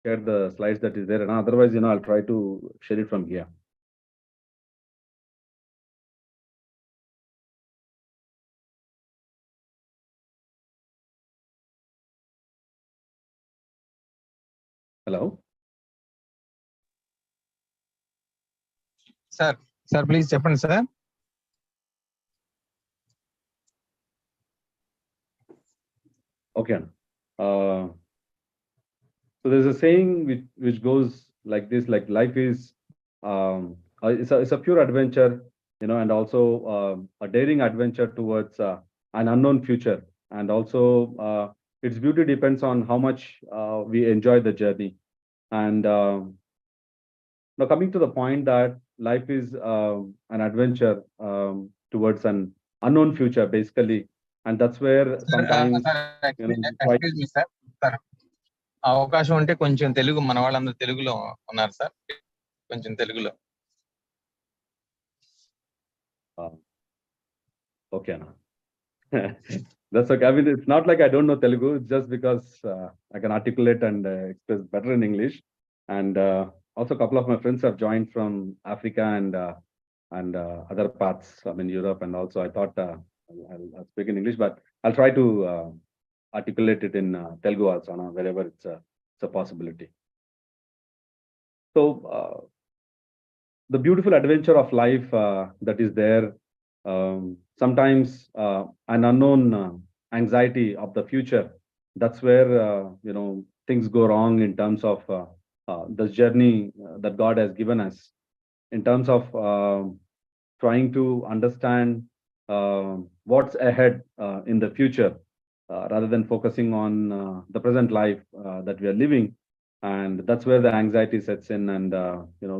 share the slides that is there, and otherwise, I'll try to share it from here. Hello. Sir, please చెప్పండి sir. Okay. So there's a saying which goes like this: like life is it's a pure adventure, and also a daring adventure towards an unknown future, and also its beauty depends on how much we enjoy the journey. And now coming to the point that life is an adventure towards an unknown future, basically, and that's where sometimes Excuse me, sir. అవకాశం ఉంటే కొంచెం తెలుగు మన వాళ్ళందరూ తెలుగులో ఉన్నారు sir, కొంచెం తెలుగులో. Okay. That's okay. I mean, it's not like I don't know Telugu. It's just because I can articulate and express better in English. And also, a couple of my friends have joined from Africa and other parts. I mean, Europe, and also I thought I'll speak in English, but I'll try to articulate it in Telugu also, wherever it's a possibility. So, the beautiful adventure of life that is there. Sometimes an unknown anxiety of the future. That's where things go wrong in terms of the journey that God has given us. In terms of trying to understand what's ahead in the future, rather than focusing on the present life that we are living, and that's where the anxiety sets in. And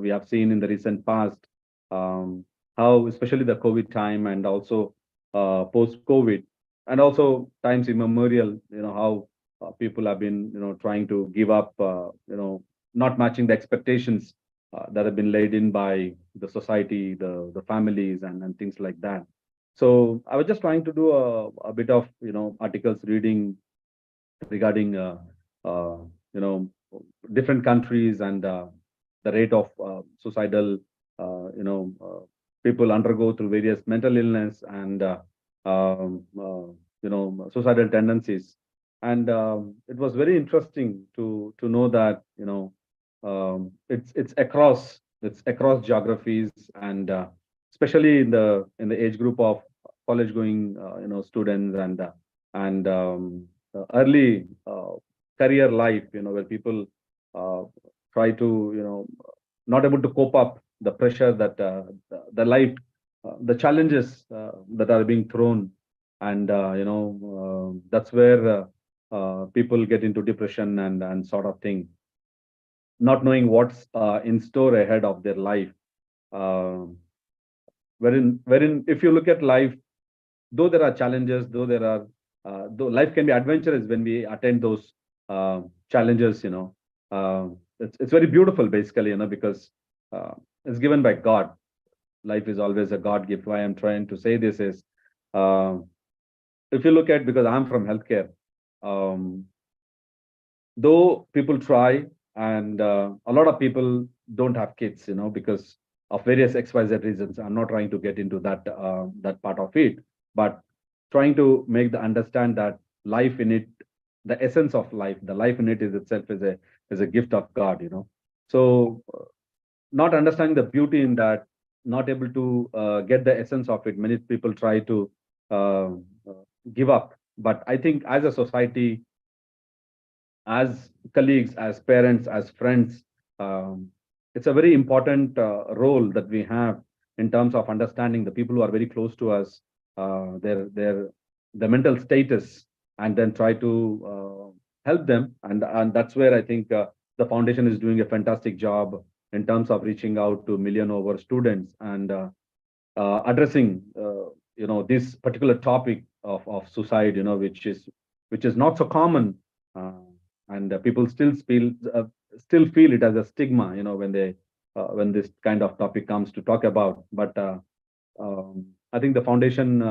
we have seen in the recent past. How, especially the COVID time, and also post-COVID, and also times immemorial, how people have been, trying to give up, not matching the expectations that have been laid in by the society, the families, and things like that. So I was just trying to do a bit of, articles reading regarding, different countries and the rate of suicidal, people undergo through various mental illness and suicidal tendencies. And it was very interesting to know that it's across geographies, and especially in the age group of college going students and early career life, where people try to not able to cope up the pressure that the life, the challenges that are being thrown, and that's where people get into depression and sort of thing, not knowing what's in store ahead of their life. Wherein if you look at life, though there are challenges, though life can be adventurous when we attend those challenges, it's very beautiful, basically, because it's given by God. Life is always a God gift. Why I'm trying to say this is, if you look at, because I'm from healthcare, though people try, and a lot of people don't have kids, because of various XYZ reasons. I'm not trying to get into that part of it, but trying to make the understand that life in it, the essence of life, the life in it is itself is a gift of God, So not understanding the beauty in that, not able to get the essence of it, many people try to give up. But I think as a society, as colleagues, as parents, as friends, it's a very important role that we have in terms of understanding the people who are very close to us, their mental status, and then try to help them. And that's where I think the foundation is doing a fantastic job in terms of reaching out to million over students and addressing this particular topic of suicide, which is not so common, and people still feel it as a stigma, when this kind of topic comes to talk about. But I think the foundation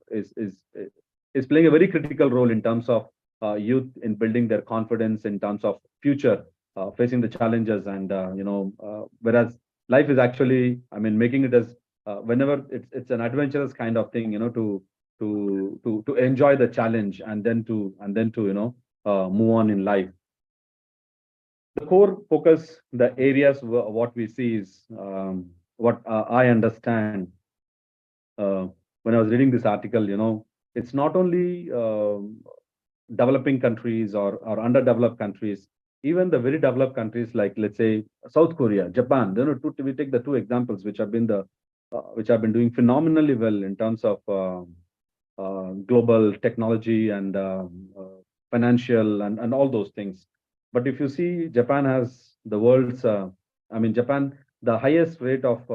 is playing a very critical role in terms of youth in building their confidence in terms of future, facing the challenges, and whereas life is actually, I mean, making it as whenever it's an adventurous kind of thing, to enjoy the challenge, and then to move on in life. The core focus, the areas what we see is what I understand when I was reading this article. It's not only developing countries or underdeveloped countries, even the very developed countries like, let's say, South Korea, Japan. We take the two examples which have been doing phenomenally well in terms of global technology and financial and all those things. But if you see, Japan has the world's, Japan, the highest rate of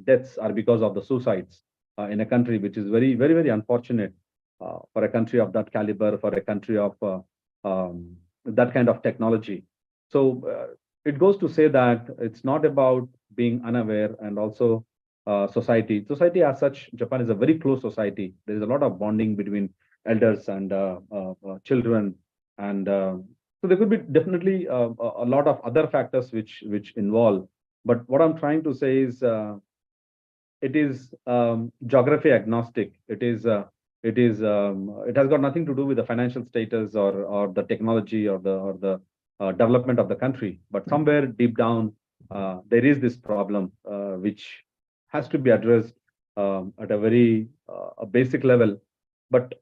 deaths are because of the suicides in a country, which is very, very, very unfortunate for a country of that caliber, for a country of that kind of technology. So it goes to say that it's not about being unaware, and also society. Society as such, Japan is a very close society. There is a lot of bonding between elders and children, and so there could be definitely a lot of other factors which involve. But what I'm trying to say is it is geography agnostic. It has got nothing to do with the financial status or the technology or the development of the country. But somewhere deep down, there is this problem which has to be addressed at a very basic level. But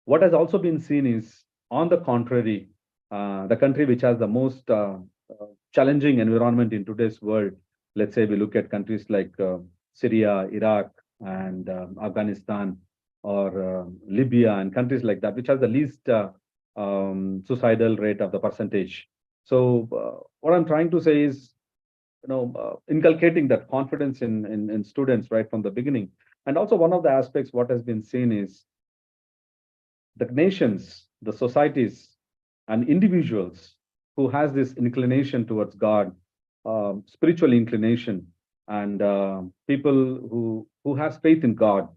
what has also been seen is, on the contrary, the country which has the most challenging environment in today's world, let's say we look at countries like Syria, Iraq, and Afghanistan, or Libya, and countries like that, which has the least suicidal rate of the percentage. So what I'm trying to say is, inculcating that confidence in students right from the beginning. And also, one of the aspects what has been seen is the nations, the societies, and individuals who has this inclination towards God, spiritual inclination, and people who has faith in God,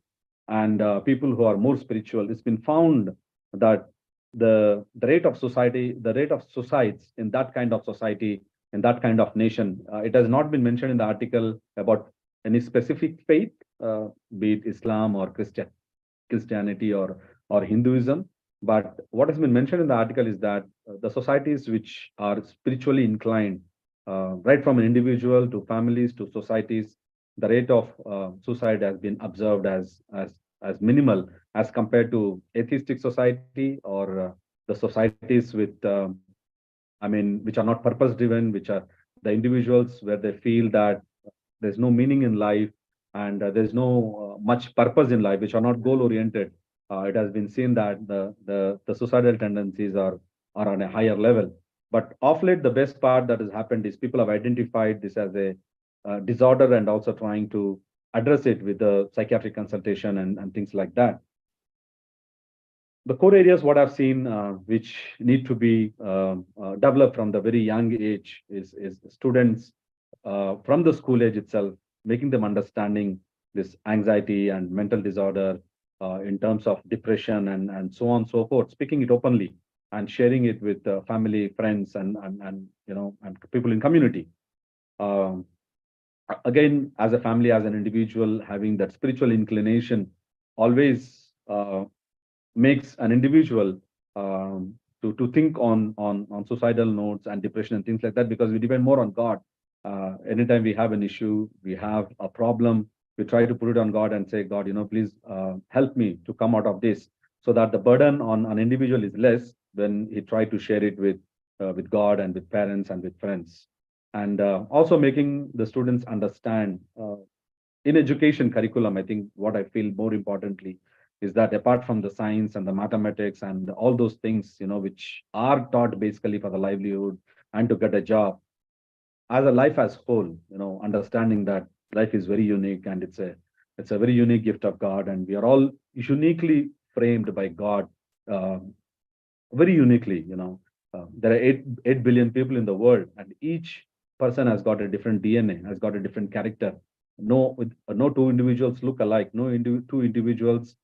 and people who are more spiritual. It's been found that the rate of suicides in that kind of society, in that kind of nation, it has not been mentioned in the article about any specific faith, be it Islam or Christianity or Hinduism. But what has been mentioned in the article is that the societies which are spiritually inclined, right from an individual to families to societies, the rate of suicide has been observed as minimal as compared to atheistic society, or the societies with, which are not purpose driven, which are the individuals where they feel that there's no meaning in life, and there's no much purpose in life, which are not goal oriented. It has been seen that the suicidal tendencies are on a higher level. But of late, the best part that has happened is people have identified this as a disorder, and also trying to address it with the psychiatric consultation and things like that. The core areas what I've seen which need to be developed from the very young age is students from the school age itself, making them understanding this anxiety and mental disorder in terms of depression and so on and so forth, speaking it openly and sharing it with family, friends, and people in community. Again, as a family, as an individual, having that spiritual inclination always makes an individual to think on suicidal notes and depression and things like that, because we depend more on God. Anytime we have an issue, we have a problem, we try to put it on God and say, God, please help me to come out of this, so that the burden on an individual is less when he try to share it with God and with parents and with friends. And also making the students understand in education curriculum, I think what I feel more importantly is that apart from the science and the mathematics and all those things, which are taught basically for the livelihood and to get a job, as a life as whole, understanding that life is very unique, and it's a very unique gift of God, and we are all uniquely framed by God, very uniquely. There are 8 billion people in the world, and each person has got a different DNA, has got a different character. No two individuals look alike. No two individuals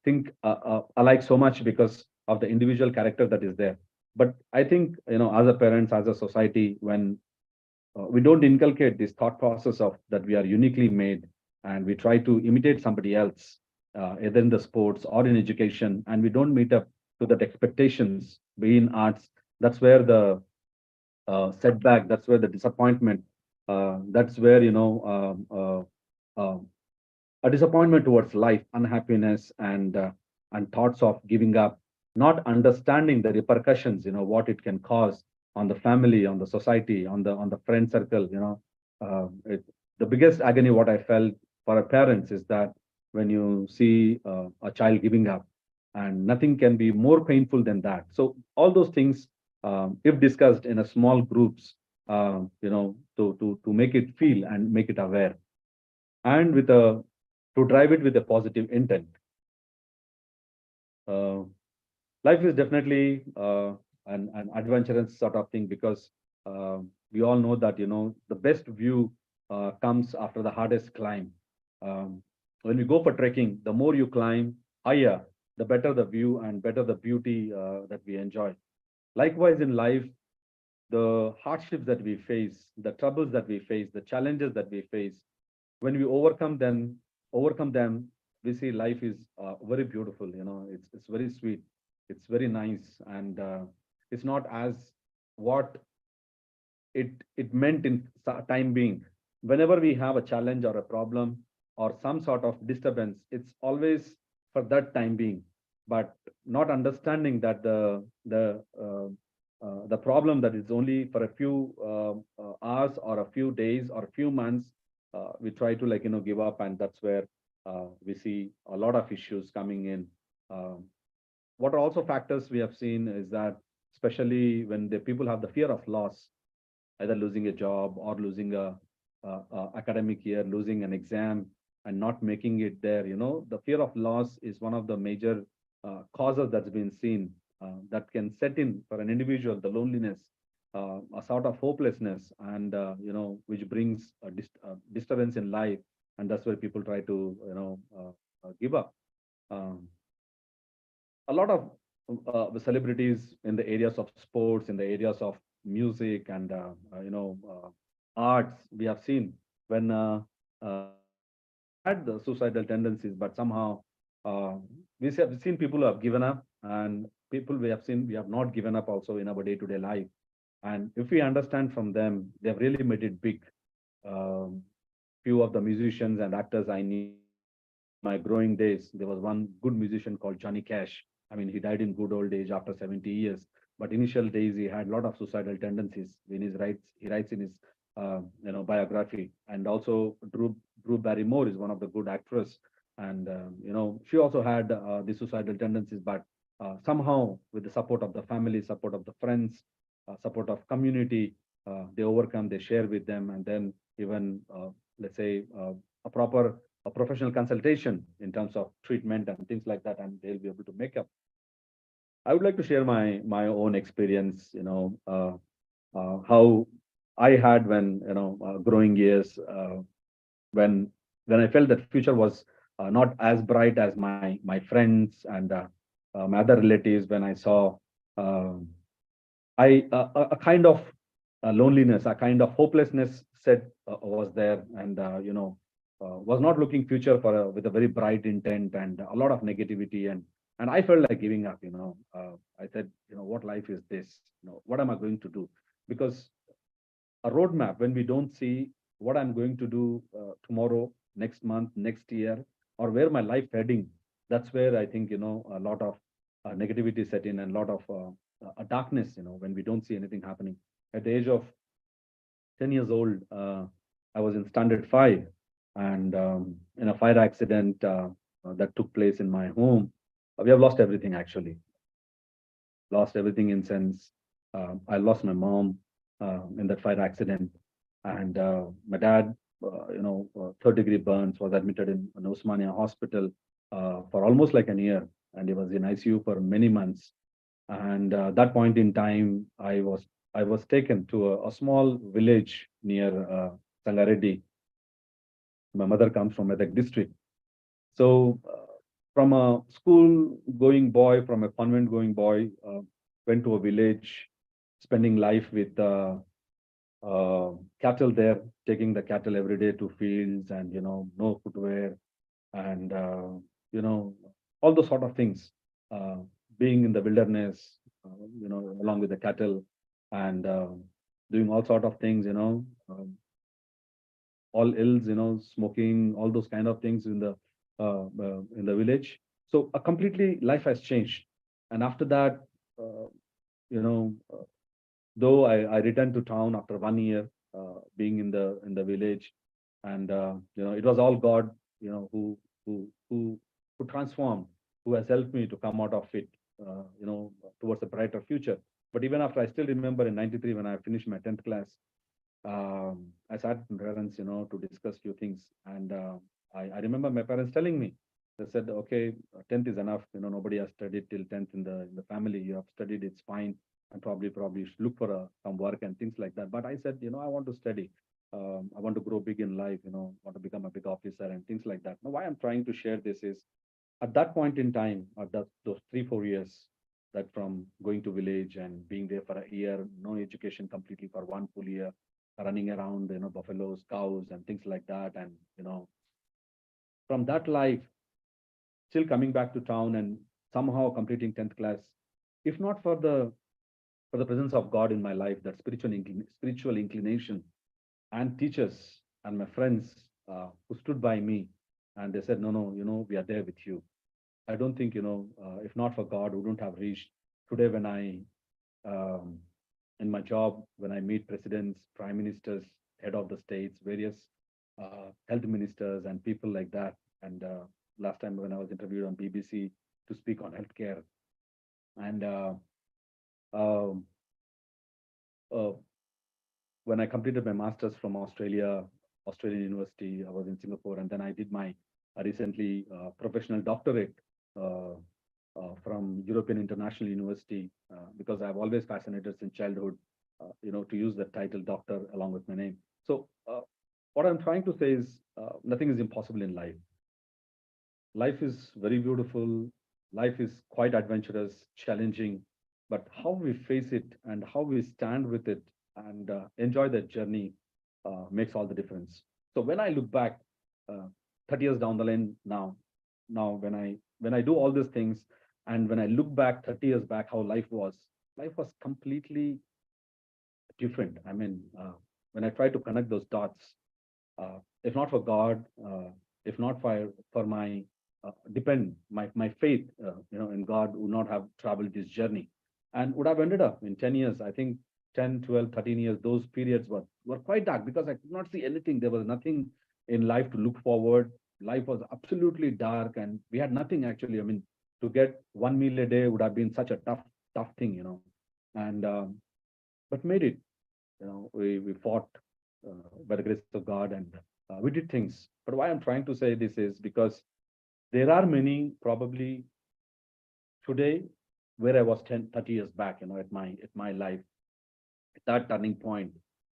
think alike so much, because of the individual character that is there. But I think, as a parents, as a society, when we don't inculcate this thought process of that we are uniquely made, and we try to imitate somebody else, either in the sports or in education, and we don't meet up to that expectations, be in arts. That's where the setback, that's where the disappointment, that's where, a disappointment towards life, unhappiness, and thoughts of giving up, not understanding the repercussions, what it can cause on the family, on the society, on the friend circle. The biggest agony what I felt for a parents is that when you see a child giving up, and nothing can be more painful than that. So all those things, if discussed in a small groups, to make it feel and make it aware, and to drive it with a positive intent. Uh, Life is definitely an adventurous sort of thing, because we all know that the best view comes after the hardest climb. When we go for trekking, the more you climb higher, the better the view and better the beauty that we enjoy. Likewise, in life, the hardships that we face, the troubles that we face, the challenges that we face, when we overcome them, we see life is very beautiful. It's very sweet, it's very nice, and it's not as what it meant in time being. Whenever we have a challenge or a problem or some sort of disturbance, it's always for that time being, but not understanding that the problem that is only for a few hours or a few days or a few months, we try to give up, and that's where we see a lot of issues coming in. What are also factors we have seen is that, especially when the people have the fear of loss, either losing a job or losing a academic year, losing an exam and not making it there, the fear of loss is one of the major causes that's been seen, that can set in for an individual, the loneliness, a sort of hopelessness, and which brings a disturbance in life, and that's where people try to give up. A lot of the celebrities in the areas of sports, in the areas of music, and arts, we have seen when had the suicidal tendencies, but somehow we have seen people who have given up, and people we have seen we have not given up also in our day-to-day life. And if we understand from them, they've really made it big. Few of the musicians and actors I knew my growing days, there was one good musician called Johnny Cash. I mean, he died in good old age after 70 years. But initial days, he had a lot of suicidal tendencies. He writes in his biography. And also Drew Barrymore is one of the good actress, and she also had the suicidal tendencies. But somehow, with the support of the family, support of the friends, support of community, they overcome. They share with them, and then even let's say a professional consultation in terms of treatment and things like that, and they'll be able to make up. I would like to share my own experience, how I had when, growing years, when I felt that future was not as bright as my friends and my other relatives. When I saw a kind of loneliness, a kind of hopelessness was there, and was not looking future with a very bright intent, and a lot of negativity, and I felt like giving up. I said, what life is this? What am I going to do? Because a roadmap, when we don't see what I'm going to do tomorrow, next month, next year, or where my life heading, that's where I think a lot of negativity set in, and a lot of a darkness. When we don't see anything happening. At the age of 10 years old, I was in standard 5, and in a fire accident that took place in my home. We have lost everything, actually. Lost everything in sense. I lost my mom in that fire accident, and my dad, 3rd-degree burns, was admitted in an Osmania hospital for almost like an year, and he was in ICU for many months. And that point in time, I was taken to a small village near Sangareddy. My mother comes from Medak district. So from a school going boy, from a convent going boy, went to a village, spending life with cattle there, taking the cattle every day to fields, and no footwear, and all those sort of things. Uh, Being in the wilderness, along with the cattle, and doing all sort of things, all ills, smoking, all those kind of things in the village. So a completely life has changed. And after that, uh, you know, uh, though I returned to town after 1 year, being in the village, and it was all God, who who who transformed, who has helped me to come out of it, towards a brighter future. But even after, I still remember in '93 when I finished my 10th class, I sat with my parents, to discuss few things. And I remember my parents telling me, they said, okay, 10th is enough. Nobody has studied till 10th in the family. You have studied, it's fine. And probably should look for some work and things like that. But I said, I want to study. I want to grow big in life, want to become a big officer and things like that. Now, why I'm trying to share this is, at that point in time, at those 3-4 years, that from going to village and being there for a year, no education completely for one full year, running around, buffaloes, cows, and things like that. And, from that life, still coming back to town and somehow completing 10th class, if not for the presence of God in my life, that spiritual inclination, and teachers and my friends, who stood by me, and they said, no, no, we are there with you. I don't think, if not for God, we wouldn't have reached today. When um, in my job, when I meet presidents, prime ministers, head of the states, various health ministers, and people like that. And last time when I was interviewed on BBC to speak on healthcare, and um, uh, when I completed my master's from Australian University, I was in Singapore, and then I did my recently professional doctorate uh, from European International University, because I've always fascinated since childhood, to use the title doctor along with my name. So what I'm trying to say is, nothing is impossible in life. Life is very beautiful. Life is quite adventurous, challenging, but how we face it and how we stand with it and enjoy that journey makes all the difference. So when I look back, uh, 30 years down the line now when I do all these things, and when I look back 30 years back, how life was completely different. I mean, when I try to connect those dots, if not for God, if not for my my faith, in God, would not have traveled this journey, and would have ended up in 10 years. I think 10, 12, 13 years. Those periods were quite dark because I could not see anything. There was nothing in life to look forward. Life was absolutely dark, and we had nothing actually. I mean, to get one meal a day would have been such a tough thing, and but made it. We fought by the grace of God, and we did things. But why I'm trying to say this is because there are many probably today where I was 10, 30 years back, at my life, at that turning point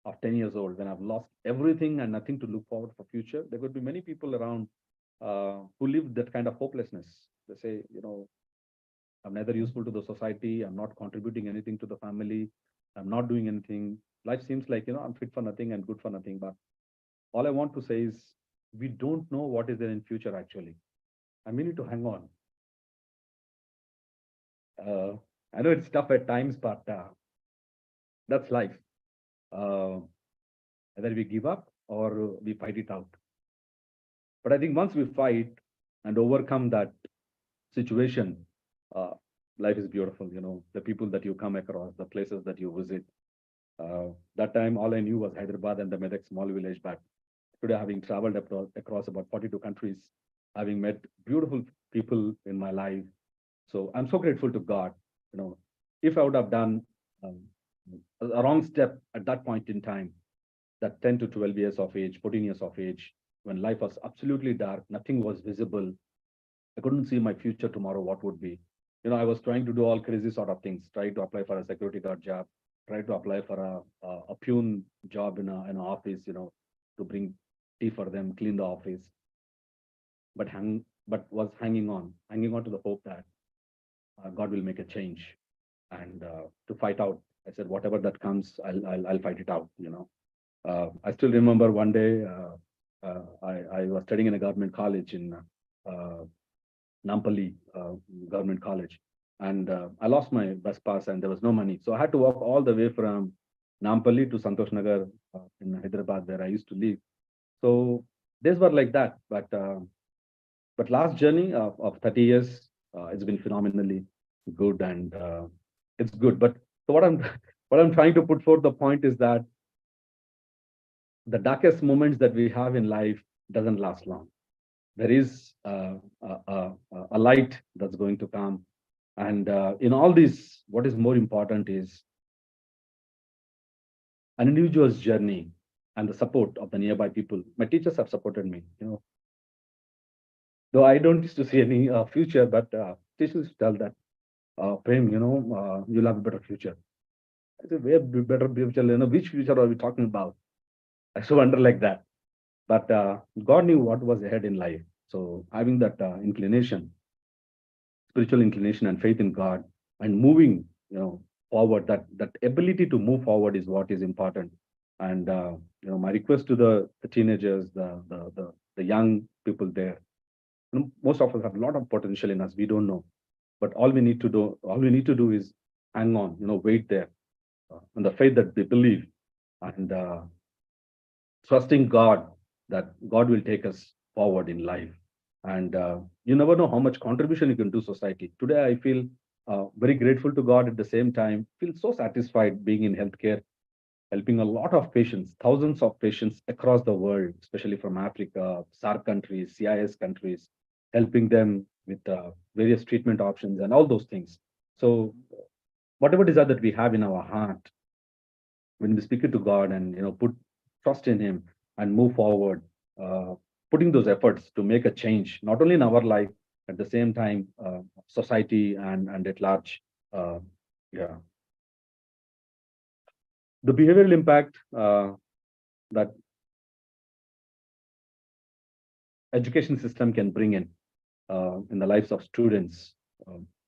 of 10 years old, when I've lost everything and nothing to look forward for future. There could be many people around who live that kind of hopelessness. They say, I'm neither useful to the society. I'm not contributing anything to the family. I'm not doing anything. Life seems like, I'm fit for nothing and good for nothing. But all I want to say is, we don't know what is there in future actually, and we need to hang on. Uh, I know it's tough at times, but that's life. Uh, Either we give up or we fight it out. But I think once we fight and overcome that situation, uh, life is beautiful. The people that you come across, the places that you visit. That time, all I knew was Hyderabad and the Medak small village. But today, having traveled across about 42 countries, having met beautiful people in my life, so I'm so grateful to God. If I would have done um, a wrong step at that point in time, that 10 to 12 years of age, 14 years of age, when life was absolutely dark, nothing was visible. I couldn't see my future tomorrow, what would be. I was trying to do all crazy sort of things, try to apply for a security guard job, try to apply for a peon job in an office, to bring tea for them, clean the office. But but was hanging on to the hope that God will make a change and to fight out. I said, whatever that comes, I'll fight it out. I still remember one day I was studying in a government college in Nampally Government College, and I lost my bus pass and there was no money, so I had to walk all the way from Nampally to Santosh Nagar in Hyderabad, where I used to live. So days were like that, but last journey of 30 years, it's been phenomenally good, and it's good. But so what I'm what I'm trying to put forth the point is that the darkest moments that we have in life doesn't last long. There is a light that's going to come, and in all this, what is more important is an individual's journey and the support of the nearby people. My teachers have supported me, though I don't used to see any future, but teachers tell that, Prem, you'll have a better future. I said, where better future? Which future are we talking about? I used to wonder like that. But God knew what was ahead in life. So having that inclination, spiritual inclination and faith in God, and moving, forward, that ability to move forward is what is important. And my request to the teenagers, the young people there, most of us have a lot of potential in us. We don't know, but all we need to do is hang on, wait there, and the faith that they believe, and trusting God that God will take us forward in life. And you never know how much contribution you can do society. Today, I feel very grateful to God. At the same time, feel so satisfied being in healthcare, helping a lot of patients, thousands of patients across the world, especially from Africa, SARC countries, CIS countries, helping them with various treatment options and all those things. So whatever desire that we have in our heart, when we speak it to God and put trust in Him and move forward, uh, putting those efforts to make a change, not only in our life, at the same time, society and at large. Uh, yeah, the behavioral impact that education system can bring in the lives of students,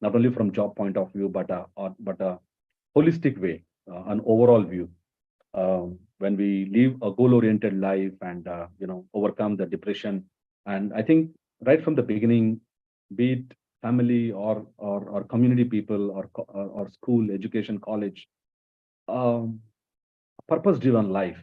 not only from job point of view, but a holistic way, an overall view. When we live a goal-oriented life and overcome the depression, and I think right from the beginning, be it family or community people or school education, college, um, purpose-driven life.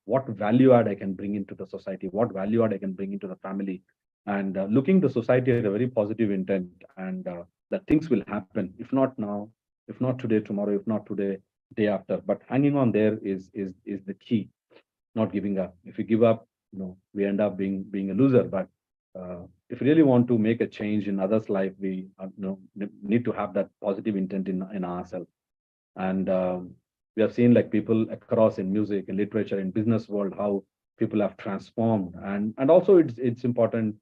What value add I can bring into the society? What value add I can bring into the family? And looking the society at a very positive intent, and that things will happen. If not now, if not today, tomorrow. If not today, day after. But hanging on there is the key. Not giving up. If we give up, we end up being a loser. But if we really want to make a change in others' life, we need to have that positive intent in ourselves. And we have seen like people across in music, in literature, in business world, how people have transformed. And also it's important,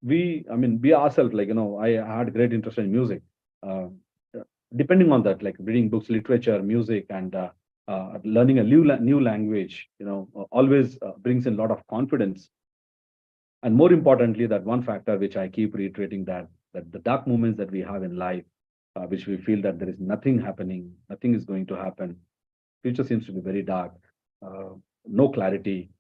we ourselves, like I had great interest in music. uh, Depending on that, like reading books, literature, music, and learning a new language, always brings in a lot of confidence. And more importantly, that one factor which I keep reiterating, that the dark moments that we have in life, which we feel that there is nothing happening, nothing is going to happen. Future seems to be very dark, uh, no clarity,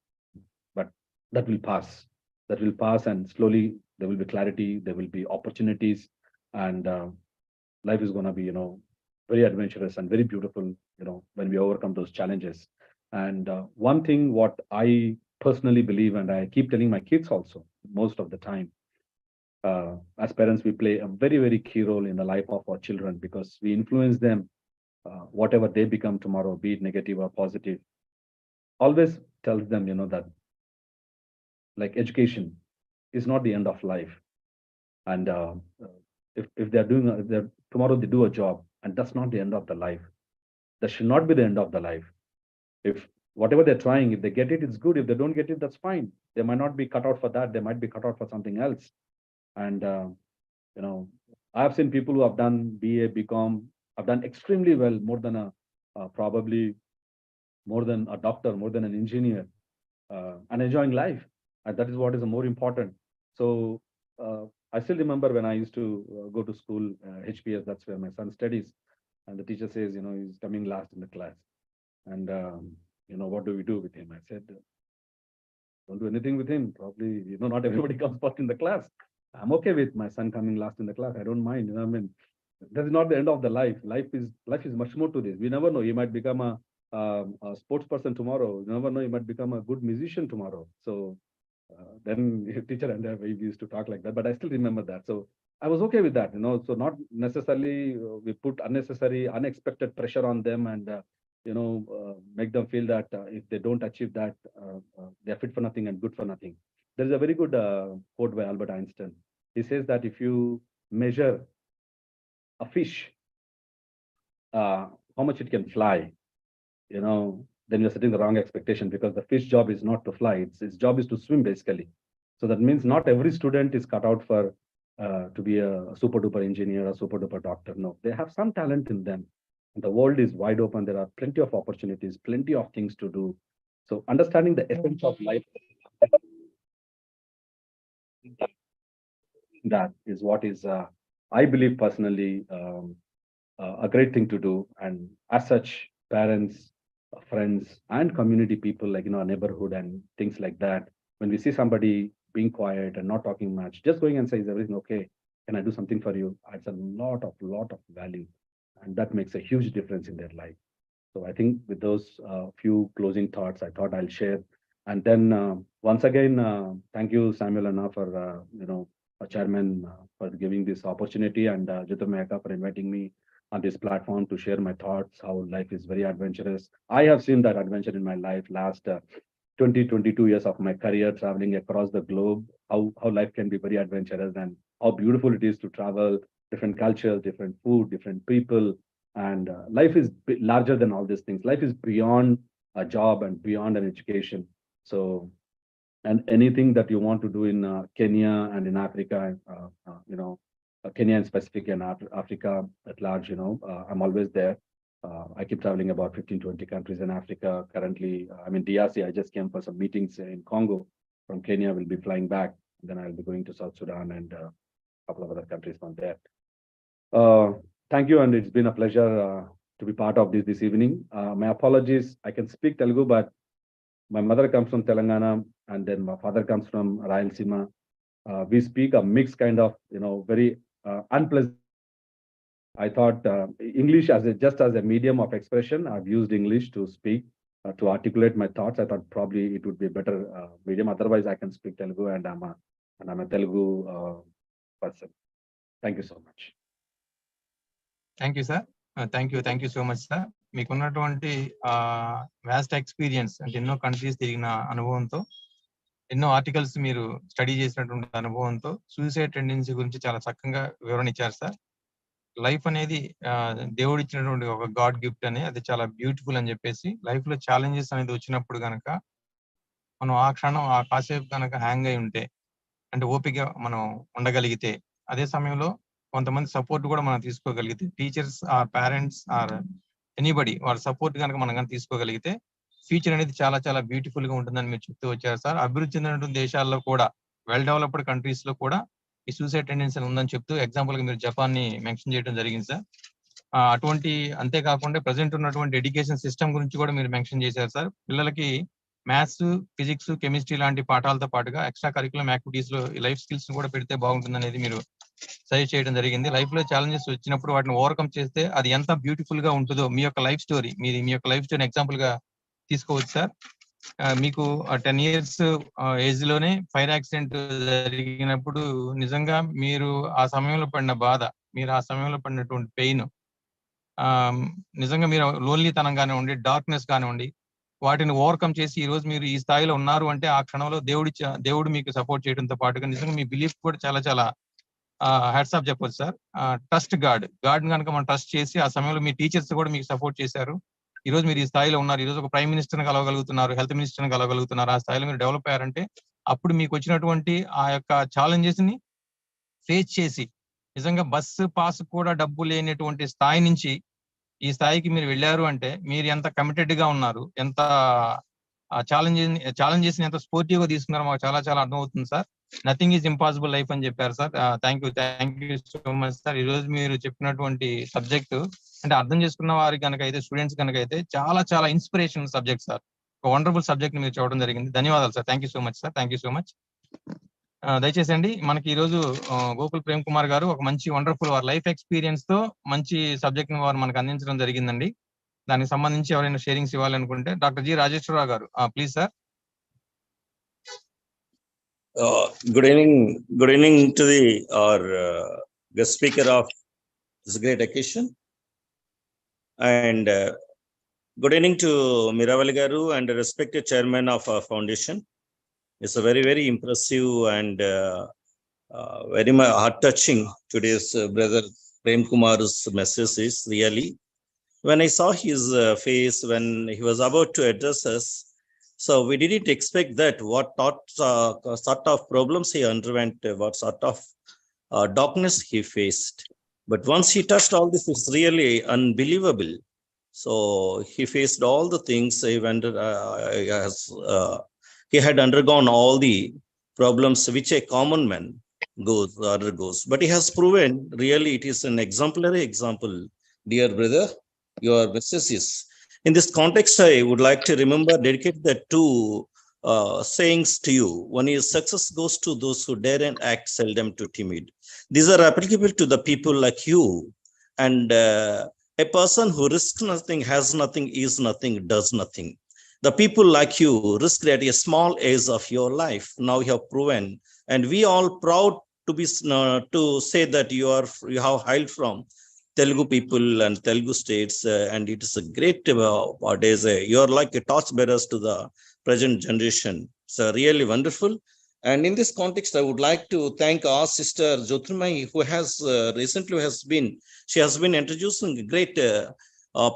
but that will pass. That will pass, and slowly there will be clarity. There will be opportunities, and life is going to be, very adventurous and very beautiful. When we overcome those challenges. And one thing what I personally believe, and I keep telling my kids also most of the time, as parents, we play a very, very key role in the life of our children, because we influence them, whatever they become tomorrow, be it negative or positive. Always tells them, that like education is not the end of life. And if they're doing, if they're tomorrow they do a job, and that's not the end of the life. That should not be the end of the life. If whatever they're trying, if they get it, it's good. If they don't get it, that's fine. They might not be cut out for that. They might be cut out for something else. And you know, I've seen people who have done BA, BCom, have done extremely well, more than probably more than a doctor, more than an engineer, and enjoying life. And that is what is more important. So I still remember when I used to go to school, HPS, that's where my son studies, and the teacher says, he's coming last in the class. And, what do we do with him? I said, don't do anything with him. Probably, not everybody comes first in the class. I'm okay with my son coming last in the class. I don't mind. I mean, that is not the end of the life. Life is much more to this. We never know. He might become a sports person tomorrow. You never know. He might become a good musician tomorrow. So then teacher and I, we used to talk like that. But I still remember that. So I was okay with that. So not necessarily we put unnecessary, unexpected pressure on them and make them feel that if they don't achieve that, they're fit for nothing and good for nothing. There is a very good quote by Albert Einstein. He says that if you measure a fish, how much it can fly, then you're setting the wrong expectation, because the fish job is not to fly. Its job is to swim, basically. So that means not every student is cut out for to be a super duper engineer or super duper doctor. No, they have some talent in them. And the world is wide open. There are plenty of opportunities, plenty of things to do. So understanding the essence of life, that is what is, I believe personally, a great thing to do. And as such, parents, friends, and community people, like, our neighborhood and things like that, when we see somebody being quiet and not talking much, just going and say, is everything okay? Can I do something for you? Adds a lot of value. And that makes a huge difference in their life. So I think with those few closing thoughts, I thought I'll share. And then once again, thank you, Samuel Anna, for, chairman, for giving this opportunity, and Jyotirmaya for inviting me on this platform to share my thoughts, how life is very adventurous. I have seen that adventure in my life last 22 years of my career, traveling across the globe, how life can be very adventurous and how beautiful it is to travel, different cultures, different food, different people. And life is larger than all these things. Life is beyond a job and beyond an education. So, and anything that you want to do in Kenya and in Africa, Kenya in specific and Africa at large, I'm always there. I keep traveling about 15-20 countries in Africa. Currently, I'm in DRC. I just came for some meetings in Congo. From Kenya, we'll be flying back. Then I'll be going to South Sudan and a couple of other countries from there. Thank you, and it's been a pleasure to be part of this evening. My apologies, I can speak Telugu, but my mother comes from Telangana, and then my father comes from Rayalaseema. We speak a mixed kind of, very unpleasant. I thought English just as a medium of expression, I've used English to speak, to articulate my thoughts. I thought probably it would be a better medium. Otherwise, I can speak Telugu, and I'm a Telugu person. Thank you so much. Thank you sir. Thank you so much sir. మీకున్నటువంటి vast experience, అంటే ఎన్నో countries తిరిగిన అనుభవంతో, ఎన్నో articles మీరు study చేసినటువంటి అనుభవంతో suicide tendency గురించి చాలా చక్కగా వివరణ ఇచ్చారు సార్. లైఫ్ అనేది దేవుడు ఇచ్చినటువంటి ఒక గాడ్ గిఫ్ట్ అని, అది చాలా బ్యూటిఫుల్ అని చెప్పేసి, లైఫ్ లో ఛాలెంజెస్ అనేది వచ్చినప్పుడు కనుక మనం ఆ క్షణం ఆ కాసేపు కనుక హ్యాంగ్ అయి ఉంటే, అంటే ఓపిక మనం ఉండగలిగితే, అదే సమయంలో కొంతమంది సపోర్ట్ కూడా మనం తీసుకోగలిగితే, teachers or parents or anybody వాళ్ళ సపోర్ట్ కనుక మనం కనుక తీసుకోగలిగితే, ఫ్యూచర్ అనేది చాలా చాలా బ్యూటిఫుల్ గా ఉంటుందని మీరు చెప్తూ వచ్చారు సార్. అభివృద్ధి చెందినటువంటి దేశాల్లో కూడా, వెల్ డెవలప్డ్ కంట్రీస్ లో కూడా ఈ సూసైడ్ టెండెన్సీ ఉందని చెప్తూ ఎగ్జాంపుల్ గా మీరు జపాన్ ని మెన్షన్ చేయడం జరిగింది సార్. అటువంటి అంతేకాకుండా ప్రజెంట్ ఉన్నటువంటి ఎడ్యుకేషన్ సిస్టమ్ గురించి కూడా మీరు మెన్షన్ చేశారు సార్. పిల్లలకి మ్యాథ్స్, ఫిజిక్స్, కెమిస్ట్రీ లాంటి పాఠాలతో పాటుగా ఎక్స్ట్రా కరికులం యాక్టివిటీస్ లో లైఫ్ స్కిల్స్ కూడా పెడితే బాగుంటుంది అనేది మీరు సజెస్ట్ చేయడం జరిగింది. లైఫ్ లో ఛాలెంజెస్ వచ్చినప్పుడు వాటిని ఓవర్కమ్ చేస్తే అది ఎంత బ్యూటిఫుల్ గా ఉంటుందో మీ యొక్క లైఫ్ స్టోరీ, మీ యొక్క లైఫ్ స్టోరీ ఎగ్జాంపుల్ గా తీసుకోవచ్చు సార్. మీకు 10 years ఏజ్ లోనే ఫైర్ యాక్సిడెంట్ జరిగినప్పుడు నిజంగా మీరు ఆ సమయంలో పడిన బాధ, మీరు ఆ సమయంలో పడినటువంటి పెయిన్, నిజంగా మీరు లోన్లీతనం కానివ్వండి, డార్క్నెస్ కానివ్వండి, వాటిని ఓవర్కమ్ చేసి ఈ రోజు మీరు ఈ స్థాయిలో ఉన్నారు అంటే ఆ క్షణంలో దేవుడు మీకు సపోర్ట్ చేయడంతో పాటుగా నిజంగా మీ బిలీఫ్ కూడా చాలా చాలా హ్యాట్స్ ఆఫ్ చెప్పొచ్చు సార్. ట్రస్ట్ గాడ్ కనుక మనం ట్రస్ట్ చేసి ఆ సమయంలో మీ టీచర్స్ కూడా మీకు సపోర్ట్ చేశారు. ఈ రోజు మీరు ఈ స్థాయిలో ఉన్నారు. ఈ రోజు ఒక ప్రైమ్ మినిస్టర్ కలవగలుగుతున్నారు, హెల్త్ మినిస్టర్ కలవగలుగుతున్నారు. ఆ స్థాయిలో మీరు డెవలప్ అయ్యారంటే అప్పుడు మీకు వచ్చినటువంటి ఆ యొక్క ఛాలెంజెస్ ని ఫేస్ చేసి, నిజంగా బస్సు పాస్ కూడా డబ్బు లేనటువంటి స్థాయి నుంచి ఈ స్థాయికి మీరు వెళ్ళారు అంటే మీరు ఎంత కమిటెడ్ గా ఉన్నారు, ఎంత ఛాలెంజెస్ ని ఎంత స్పోర్టివ్ గా తీసుకున్నారో మాకు చాలా చాలా అర్థమవుతుంది sir. Nothing is impossible life అని చెప్పారు sir. Thank you so much sir. ఈ రోజు మీరు చెప్పినటువంటి సబ్జెక్టు అంటే అర్థం చేసుకున్న వారికి కనుక అయితే, స్టూడెంట్స్ కనుక అయితే చాలా చాలా ఇన్స్పిరేషన్ సబ్జెక్ట్ సార్. ఒక వండర్ఫుల్ సబ్జెక్ట్ మీరు చూడడం జరిగింది. ధన్యవాదాలు sir. Thank you so much sir. Thank you so much. దయచేసి అండి, మనకి ఈ రోజు గోకుల్ ప్రేమ్ కుమార్ గారు ఒక మంచి వండర్ఫుల్ వారి లైఫ్ ఎక్స్పీరియన్స్ తో మంచి సబ్జెక్ట్ ని వారు మనకు అందించడం జరిగిందండి. దానికి సంబంధించి ఎవరైనా షేరింగ్స్ ఇవ్వాలనుకుంటే డాక్టర్ జి రాజేశ్వరరావు గారు, please sir. Good evening to our guest speaker of this great occasion, and good evening to Miravali Garu and the respected chairman of our foundation. It's a very impressive and very much heart-touching today's brother Prem Kumar's message is really. When I saw his face when he was about to address us, so we didn't expect that what sort of problems he underwent, what sort of darkness he faced. But once he touched all this, it's really unbelievable. So he faced all the things he had undergone all the problems which a common man undergoes. But he has proven really it is an exemplary example, dear brother. Your message is. In this context, I would like to dedicate the two sayings to you. One is, success goes to those who dare and act seldom too timid. These are applicable to the people like you. And a person who risks nothing, has nothing, is nothing, does nothing. The people like you risked at a small age of your life. Now you have proven, and we all proud to say that you have hailed from Telugu people and Telugu states, and it is a great you are like a torch bearers to the present generation. So really wonderful. And in this context, I would like to thank our sister Jyotirmai, who has recently she has been introducing great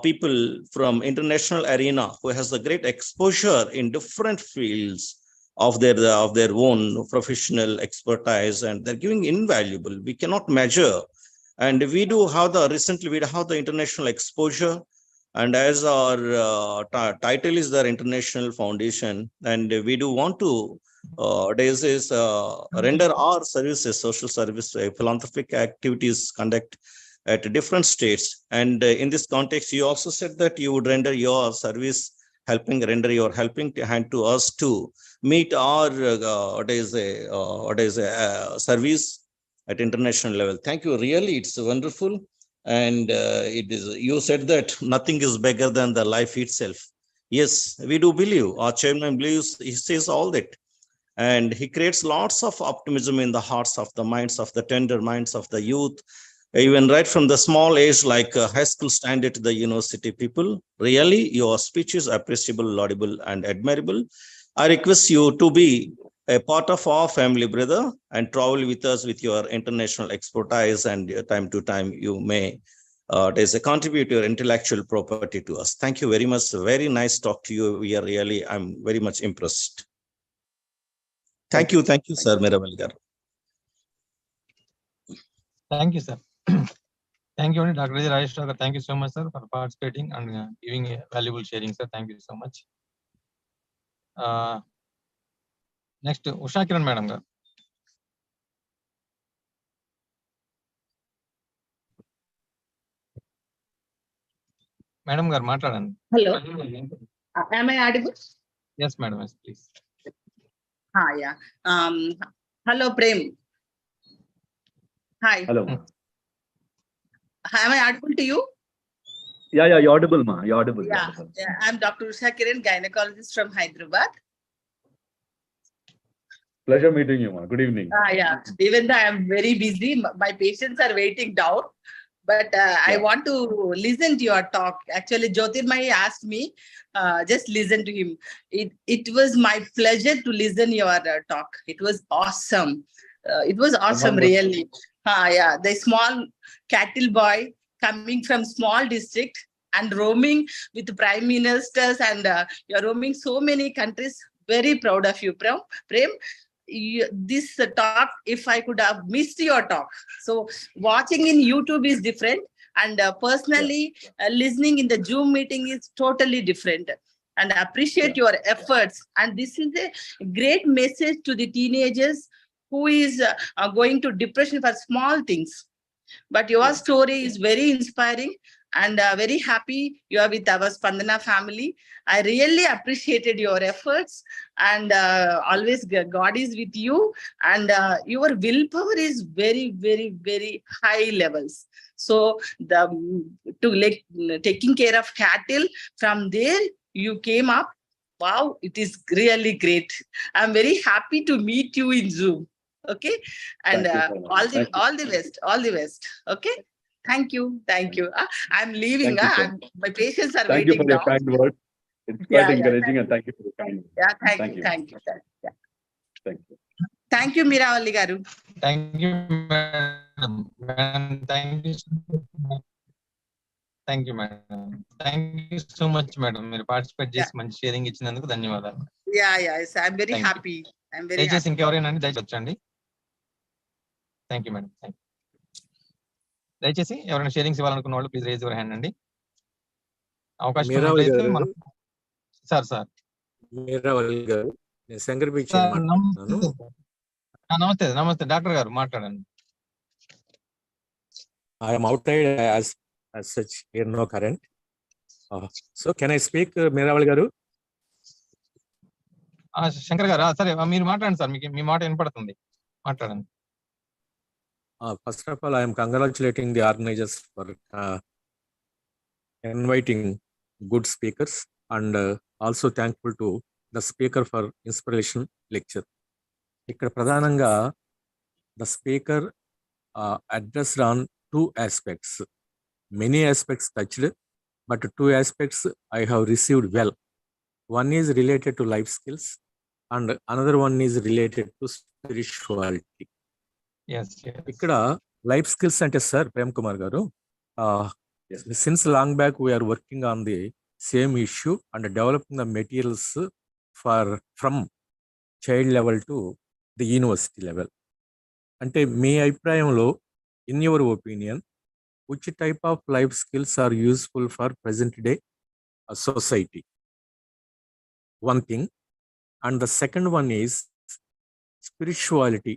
people from international arena, who has a great exposure in different fields of their own professional expertise, and they're giving invaluable. We cannot measure. And we have the international exposure, and as our title is the International Foundation, and we do want to render our services, social service, philanthropic activities conduct at different states. And in this context, you also said that you would render your service, render your helping hand to us to meet our service at international level. Thank you. Really, it's wonderful. And it is. You said that nothing is bigger than the life itself. Yes, we do believe. Our chairman believes. He says all that, and he creates lots of optimism in the hearts of the minds of the tender minds of the youth, even right from the small age, like high school standard to the university people. Really, your speech is appreciable, laudable, and admirable. I request you to be a part of our family, brother, and travel with us with your international expertise, and time to time you may contribute your intellectual property to us. Thank you very much. Very nice talk to you. I'm very much impressed. Thank you, sir. Miravali Garu. Thank you, sir. Thank you, Dr. Rajesh. Thank you so much, sir, for participating and giving a valuable sharing, sir. Thank you so much. Next Usha Kiran madam garu. Madam గారు మాట్లాడండి. Hello, am I audible? Yes, madam, yes, please. Yeah. Hello, Prem. Hi. Hello. Am I audible to you? Yeah, you're audible, ma. You're audible. Yeah. I'm Dr. Usha Kiran, gynecologist from Hyderabad. Pleasure meeting you, ma. Good evening. Yeah. Even though I am very busy, my patients are waiting down, but I want to listen to your talk. Actually, Jyotirmai asked me, just listen to him. It was my pleasure to listen your talk. It was awesome. It was awesome, really. Yeah. The small cattle boy coming from small district and roaming with prime ministers, and you're roaming so many countries. Very proud of you, Prem. This talk, if I could have missed your talk. So watching in YouTube is different, and personally listening in the Zoom meeting is totally different. And I appreciate your efforts. And this is a great message to the teenagers who is going to depression for small things. But your story is very inspiring, and very happy you are with our Spandana family. I really appreciated your efforts, and always God is with you, and your willpower is very, very, very high levels. So taking care of cattle, from there you came up. Wow, it is really great. I'm very happy to meet you in Zoom. Okay, and Thank you so much. Thank you. all the best. Okay, thank you. I'm leaving. Thank you so My patients are Thank you waiting for your down. kind words. It's quite encouraging, and thank you for your kind words. Yeah, thank Thank you, you. thank you, yeah. Thank you. Thank you, Miravalli garu. Thank you, madam. Thank you. Thank you, madam. Thank you so much, madam. మీరు participate చేసి మంచి sharing ఇచ్చినందుకు ధన్యవాదాలు. Yes, I'm very Thank you. happy. I'm very దయచేసి happy. ఇంకెవరైనా దయచేసి వచ్చండి. Thank you madam. దయచేసి ఎవరైనా షేరింగ్స్ ఇవ్వాలనుకున్న వాళ్ళు ప్లీజ్ రేజ్ యువర్ హ్యాండ్ అండి. అవకాశం ఉన్నట్లయితే మనం సార్ మీరావళి గారు, నేను శంకర్ పిచ్చి సార్ మాట్లాడుతున్నాను. నమస్తే డాక్టర్ గారు మాట్లాడండి. I am outside as such here no current. So can I speak, Meeravali గారు? శంకర్ గారు సరే మీరు మాట్లాడండి సార్, మీకు మీ మాట వినపడుతుంది, మాట్లాడండి. First of all, I am congratulating the organizers for inviting good speakers, and also thankful to the speaker for inspiration lecture. ఇక్కడ ప్రధానంగా the speaker addressed on two aspects. Many aspects touched, but two aspects I have received well. One is related to life skills, and another one is related to spirituality. ఇక్కడ life skills అంటే sir Prem Kumar garu, since long back we are working on the same issue and developing the materials from child level to the university level. అంటే మీ అభిప్రాయంలో, in your opinion, which type of life skills are useful for present day society? One thing. And the second one is spirituality.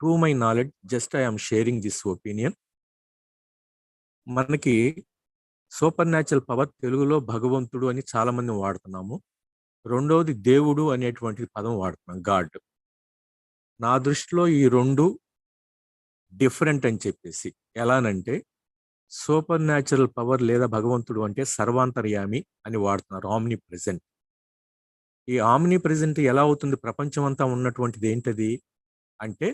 To my knowledge, just I am sharing this opinion. మనకి super natural power తెలుగులో భగవంతుడు అని చాలా మంది వాడుతున్నాము. రెండవది దేవుడు అనేటువంటి పదం వాడుతున్నాం, గాడ్. నా దృష్టిలో ఈ రెండు డిఫరెంట్ అని చెప్పేసి, ఎలానంటే సూపర్ న్యాచురల్ పవర్ లేదా భగవంతుడు అంటే సర్వాంతర్యామి అని వాడుతున్నారు, ఆమ్ని ప్రెజెంట్. ఈ ఆమ్ని ప్రెజెంట్ ఎలా అవుతుంది? ప్రపంచం అంతా ఉన్నటువంటిది ఏంటది అంటే,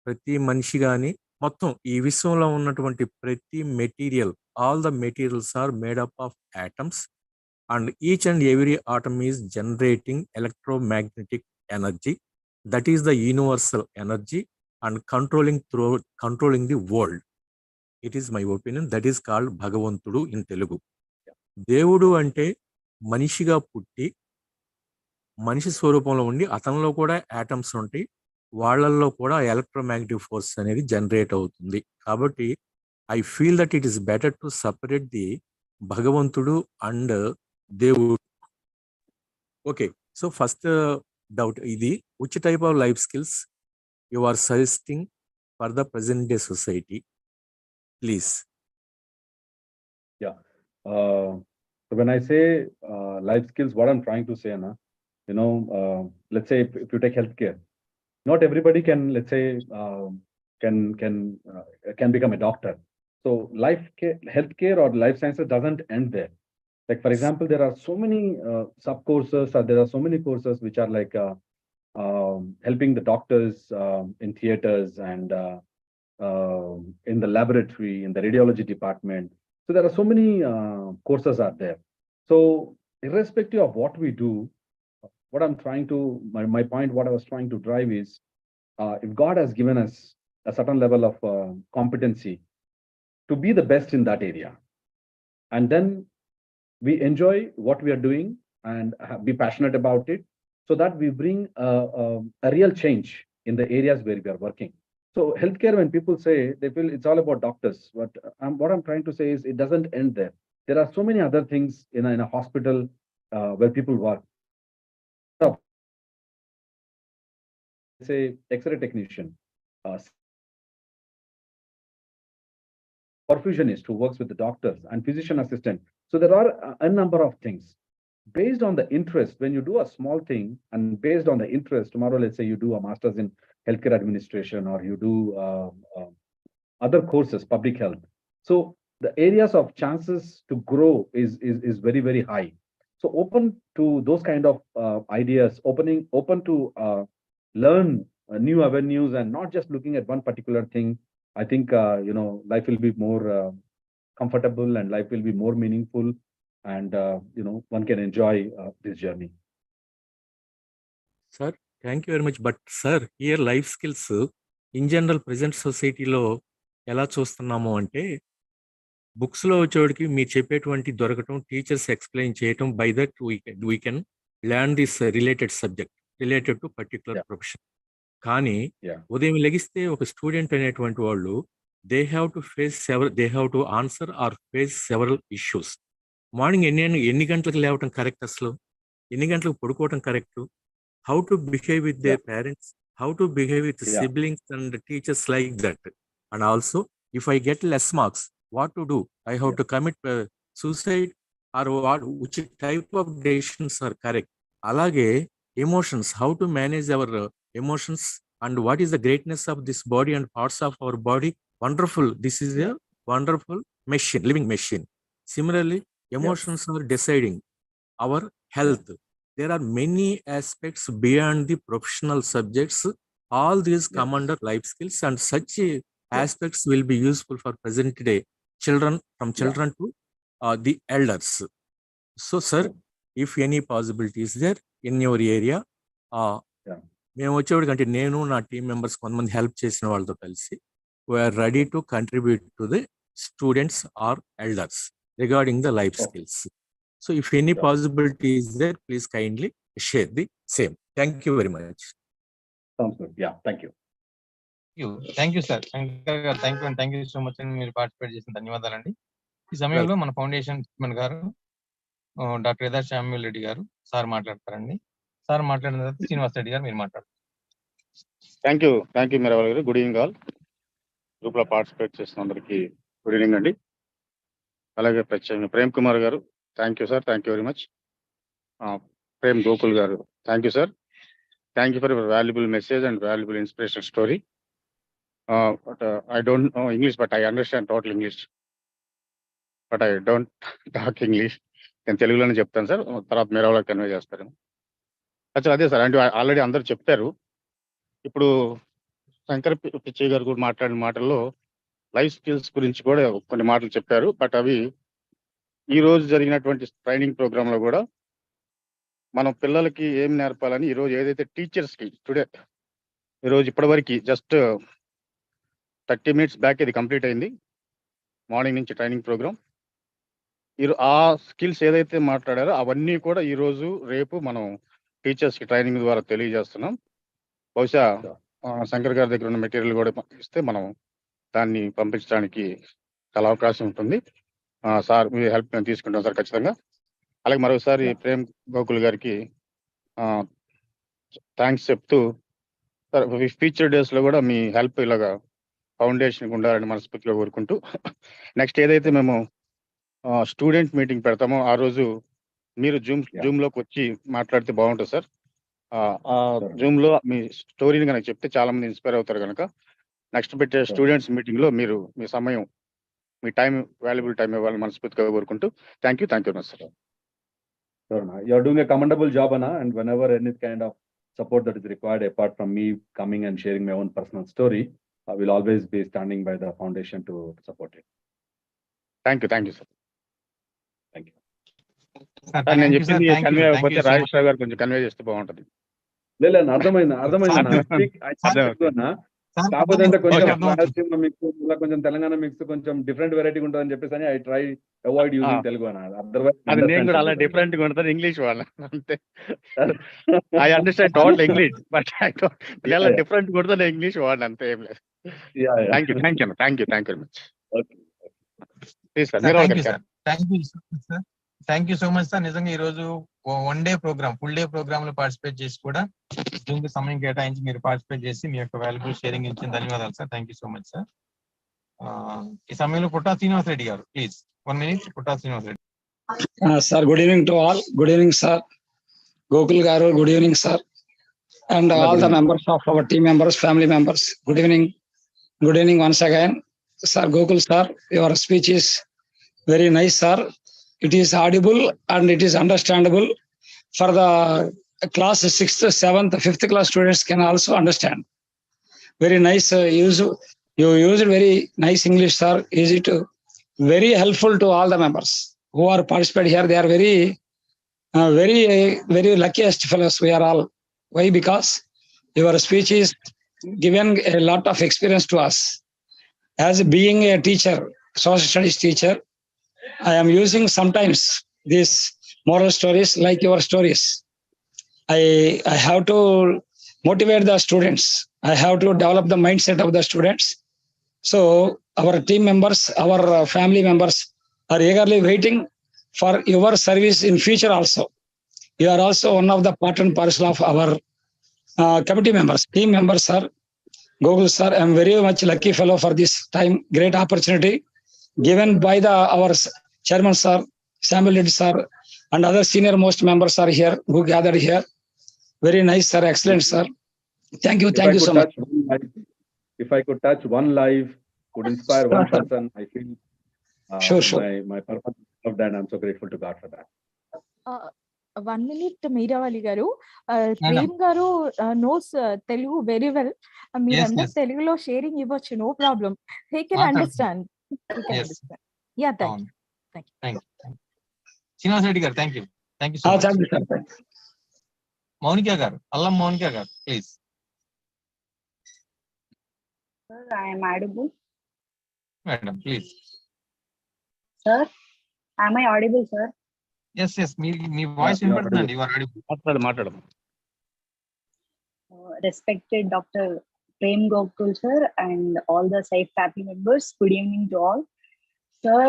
ప్రతి మనిషి కానీ మొత్తం ఈ విశ్వంలో ఉన్నటువంటి ప్రతి material, all the materials are made up of atoms, and each and every atom is generating electromagnetic energy. That is the universal energy and controlling the world. It is my opinion. That is called భగవంతుడు in Telugu. దేవుడు అంటే మనిషిగా పుట్టి మనిషి స్వరూపంలో ఉండి, అతనిలో కూడా యాటమ్స్ ఉంటాయి, వాళ్ళల్లో కూడా ఎలక్ట్రోమాగ్నెటిక్ ఫోర్స్ అనేది జనరేట్ అవుతుంది. కాబట్టి I feel that it is better to separate the భగవంతుడు అండ్ దేవుడు. ఓకే, సో ఫస్ట్ డౌట్ ఇది, which type of life skills you are suggesting for the present day society, please? Yeah. So when I say life skills, what I'm trying to say, let's say if you take healthcare, not everybody can, let's say, can become a doctor. So healthcare or life sciences doesn't end there. Like, for example, there are so many sub courses, or there are so many courses which are like helping the doctors in theaters and in the laboratory, in the radiology department. So there are so many courses out there. So irrespective of what we do, what I'm trying to, my point, what I was trying to drive is, if God has given us a certain level of competency to be the best in that area, and then we enjoy what we are doing and be passionate about it, so that we bring a real change in the areas where we are working. So healthcare, when people say, they feel it's all about doctors, but what I'm trying to say is it doesn't end there. There are so many other things in a hospital where people work. say, X-ray technician, perfusionist who works with the doctors, and physician assistant. So there are a number of things. Based on the interest, when you do a small thing, and based on the interest, tomorrow, let's say you do a master's in healthcare administration, or you do other courses, public health. So the areas of chances to grow is very, very high. So open to those kind of ideas, open to learn new avenues, and not just looking at one particular thing. I think life will be more comfortable, and life will be more meaningful, and one can enjoy this journey. Sir, thank you very much. But sir, here life skills in general present society లో ఎలా చూస్తున్నాము అంటే, books లో వచ్చేవాడికి మీరు చెప్పేటువంటి దొరకటం, teachers explain చేయటం, by that we can learn this related subject related to particular profession. కానీ ఉదయం లెగిస్తే ఒక స్టూడెంట్ అనేటువంటి వాళ్ళు they have to answer or face several issues. Morning ఎన్ని గంటలకు లేవటం కరెక్ట్, అసలు ఎన్ని గంటలకు పడుకోవటం correct, how to behave with their parents, how to behave with siblings and teachers like that. And also, if I get less marks, what to do? I have to commit suicide, or which type of decisions are correct? Alage, emotions, how to manage our emotions, and what is the greatness of this body and parts of our body. Wonderful. This is a wonderful machine, living machine. Similarly, emotions are deciding our health. There are many aspects beyond the professional subjects. All these come under life skills, and such aspects will be useful for present day children, from children to the elders. So, sir, if any possibility is there in your area, మేము వచ్చేవాడికంటే నేను నా team members కొంతమంది help చేసిన వాళ్ళతో కలిసి we are ready to contribute to the students or elders regarding the life skills. So if any possibility is there, please kindly share the same. Thank you very much. Sounds good. Yeah, thank you. Thank you sir. Thank you so much అండి, మీరు participate చేసిన ధన్యవాదాలండి. ఈ సమయంలో మన foundation chairman గారు doctor ఎదా Samuel Reddy గారు sir మాట్లాడతారండి. సార్ మాట్లాడిన తర్వాత శ్రీనివాస్ రెడ్డి గారు మీరు మాట్లాడతారు. థ్యాంక్ యూ మీరావల్ గారు. Good evening all. గ్రూప్ లో పార్టిసిపేట్ చేసిన అందరికి గుడ్ ఈవినింగ్ అండి. అలాగే ప్రత్యేకంగా Prem Kumar garu, thank you sir, thank you very much. Prem Gokul garu, thank you sir, thank you for your valuable message and valuable inspirational story. I don't know English, but I understand total English. But I don't talk English. నేను తెలుగులోనే చెప్తాను sir, తర్వాత మీరు వాళ్ళకి convey చేస్తారు. అదే sir, అంటే already అందరూ చెప్పారు. ఇప్పుడు శంకర్ పిచ్చయ్య గారు కూడా మాట్లాడిన మాటల్లో లైఫ్ స్కిల్స్ గురించి కూడా కొన్ని మాటలు చెప్పారు. బట్ అవి ఈ రోజు జరిగినటువంటి ట్రైనింగ్ ప్రోగ్రామ్ లో కూడా మనం పిల్లలకి ఏం నేర్పాలని ఈ రోజు ఏదైతే టీచర్స్ కి టుడే ఈరోజు ఇప్పటివరకు జస్ట్ 30 minutes బ్యాక్ ఇది కంప్లీట్ అయింది, మార్నింగ్ నుంచి ట్రైనింగ్ ప్రోగ్రామ్. ఆ స్కిల్స్ ఏదైతే మాట్లాడారో అవన్నీ కూడా ఈ రోజు రేపు మనం టీచర్స్ కి ట్రైనింగ్ ద్వారా తెలియజేస్తున్నాం. బహుశా శంకర్ గారి దగ్గర ఉన్న మెటీరియల్ కూడా ఇస్తే మనం దాన్ని పంపించడానికి చాలా అవకాశం ఉంటుంది. సార్ మీ హెల్ప్ నేను తీసుకుంటాం సార్ ఖచ్చితంగా. అలాగే మరోసారి ప్రేమ్ గోకుల్ గారికి థ్యాంక్స్ చెప్తూ, సార్ ఫ్యూచర్ డేస్ లో కూడా మీ హెల్ప్ ఇలాగా ఫౌండేషన్ ఉండాలని మనస్ఫూర్తిగా కోరుకుంటూ, నెక్స్ట్ ఏదైతే మేము స్టూడెంట్ మీటింగ్ పెడతామో ఆ రోజు మీరు జూమ్ లోకి వచ్చి మాట్లాడితే బాగుంటుంది సార్. ఆ జూమ్ లో మీ స్టోరీని కనుక చెప్తే చాలా మంది ఇన్స్పైర్ అవుతారు కనుక నెక్స్ట్ పెట్టే స్టూడెంట్స్ మీటింగ్ లో మీరు మీ సమయం, మీ టైం, వాల్యుబుల్ టైం ఇవ్వాలని మనస్ఫూర్తిగా కోరుకుంటూ thank you much sir. Sure, you are doing a commendable job, Anna, and whenever any kind of support that is required, apart from me coming and sharing my own personal story, I will always be standing by the foundation to support it. Thank you sir. Thank you. నేను చెప్పింది convey అయిపోతే రాజేష్ రావు గారు కొంచెం convey చేస్తే బాగుంటుంది. లేదు, అర్థమైంది. కాకపోతే కొంచెం మిక్స్, కొంచెం తెలంగాణ మిక్స్, కొంచెం డిఫరెంట్ వెరైటీ ఉంటుందని చెప్పేసి I try avoid using Telugu అన్న. అదర్వైజ్ నేను కూడా అలా డిఫరెంట్ గా ఉంటుంది ఇంగ్లీష్ వాళ్ళ అంతే. I understand total English, but I don't ఇలా డిఫరెంట్ కొడుతుంది ఇంగ్లీష్ వాడిని అంతే, ఏం లేదు. Thank you very much. Thank you sir. Thank you so much sir. నిజంగా ఈ రోజు one day programme, full day programme లో పార్టిసిపేట్ చేసి కూడా దీనికి సమయం కేటాయించి మీరు పార్టిసిపేట్ చేసి మీ యొక్క వాల్యుబుల్ షేరింగ్ ఇచ్చిన ధన్యవాదాలు sir. Thank you so much sir. ఈ సమయంలో పుట్టా శ్రీనివాస్ రెడ్డి గారు, please 1 minute. Putta Srinivas Reddy. Sir, good evening to all. Good evening, sir. Gokul Garu, good evening, sir. And Hello, all good the evening. members of our team members, family members. Good evening. Good evening once again. Sir, Gokul, sir, your speech is very nice, sir. It is audible and it is understandable. For the class 6th, 7th, 5th class students can also understand. Very nice use. You used very nice English, sir. Easy to, very helpful to all the members who are participate here. They are very luckiest fellows we are all. Why? Because your speech is given a lot of experience to us. As being a teacher, social studies teacher, I am using sometimes these moral stories like your stories. I have to motivate the students. I have to develop the mindset of the students. So our team members, our family members are eagerly waiting for your service in future also. You are also one of the part and parcel of our committee members, team members, sir. Gokul, sir, I am very much lucky fellow for this time, great opportunity given by our chairman, sir, Samuel Reddy, sir, and other senior most members are here who gathered here. Very nice, sir. Excellent, sir. Thank you so much. If I could touch one life, could inspire one Sure, sir. person, I feel Sure. my purpose of that. I'm so grateful to God for that. 1 minute, Meeravali garu. Prem garu knows Telugu very well. Meerandaru yes. Telugulo sharing ivochu, no problem. He can understand. Yes. Yeah, thank you. Thank you. Srinivas Reddy garu, thank you. Thank you so Thank much. you, sir. Mounika garu, Allam Mounika garu, please. Sir, I am audible. Madam please. Sir, am I audible, sir? Yes మీ voice Yeah, వినపడుతుందండి. You are audible. మాట్లాడము. Respected Dr. Prem Gokul, sir, and all the SAFE family members, good evening to all. Sir,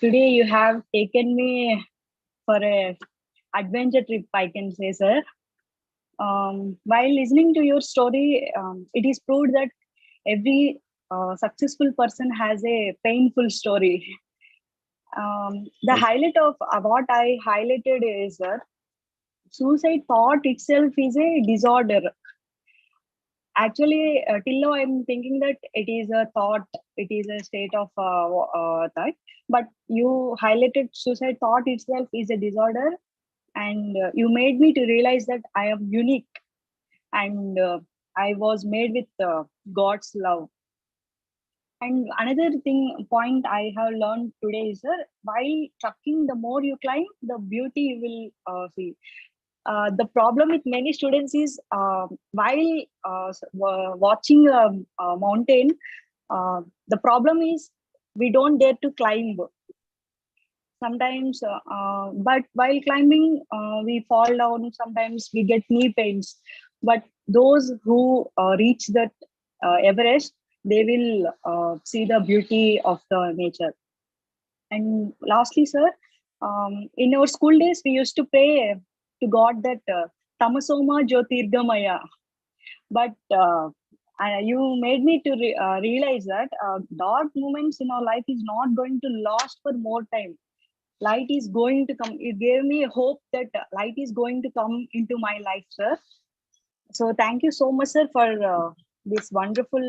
today you have taken me for a adventure trip, I can say, sir. While listening to your story, it is proved that every successful person has a painful story. The highlight of what I highlighted is that suicide thought itself is a disorder. Actually, till now I'm thinking that it is a thought, it is a state of thought, but you highlighted suicide thought itself is a disorder, and you made me to realize that I am unique, and I was made with God's love. And another point I have learned today is, sir, while trucking, the more you climb, the beauty you will see. The problem with many students is while watching a mountain, the problem is we don't dare to climb. Sometimes, but while climbing, we fall down. Sometimes we get knee pains. But those who reach that Everest, they will see the beauty of the nature. And lastly, sir, in our school days, we used to pray to God that Tamasoma Jyotirgamaya. But you made me to realize that dark moments in our life is not going to last for more time. Light is going to come. It gave me hope that light is going to come into my life, sir. So thank you so much, sir, for this wonderful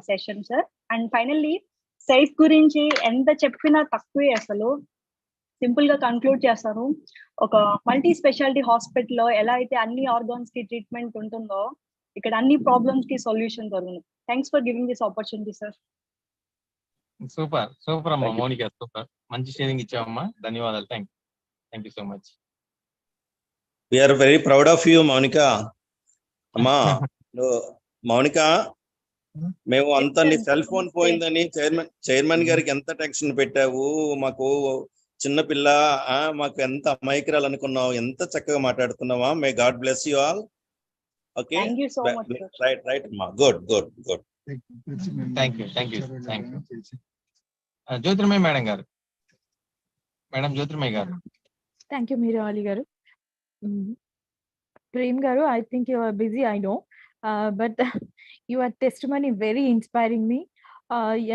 session, sir. And finally, safe gurinchi enta cheppina takkuve asalu simple గా conclude చేస్తాను. ఒక multi speciality హాస్పిటల్లో ఎలా అయితే అన్ని organs కి treatment ఉంటుందో, ఇక్కడ అన్ని ప్రాబ్లమ్స్ కి సొల్యూషన్ దొరుకుతుంది. Thanks for giving this opportunity, sir. Super అమ్మా మౌనిక, సూపర్. మంచి షేరింగ్ ఇచ్చావమ్మా, ధన్యవాదాలు. Thank you so much. We are very proud of you, Monica. అమ్మా మౌనిక, మేము అంతా నీ సెల్ ఫోన్ పోయిందని చైర్మన్ గారికి ఎంత టెన్షన్ పెట్టావు. మాకు చిన్నపిల్ల, మాకు ఎంత అమాయకురాలు అనుకున్నావు, ఎంత చక్కగా మాట్లాడుతున్నావా. May God bless you all. Okay, right అమ్మా. Good. Thank you. Jyotirmaya madam garu, madam Jyotirmayya garu. Thank you, Meerawali garu. Prem garu, I think you are busy, I know. But your testimony very inspiring me.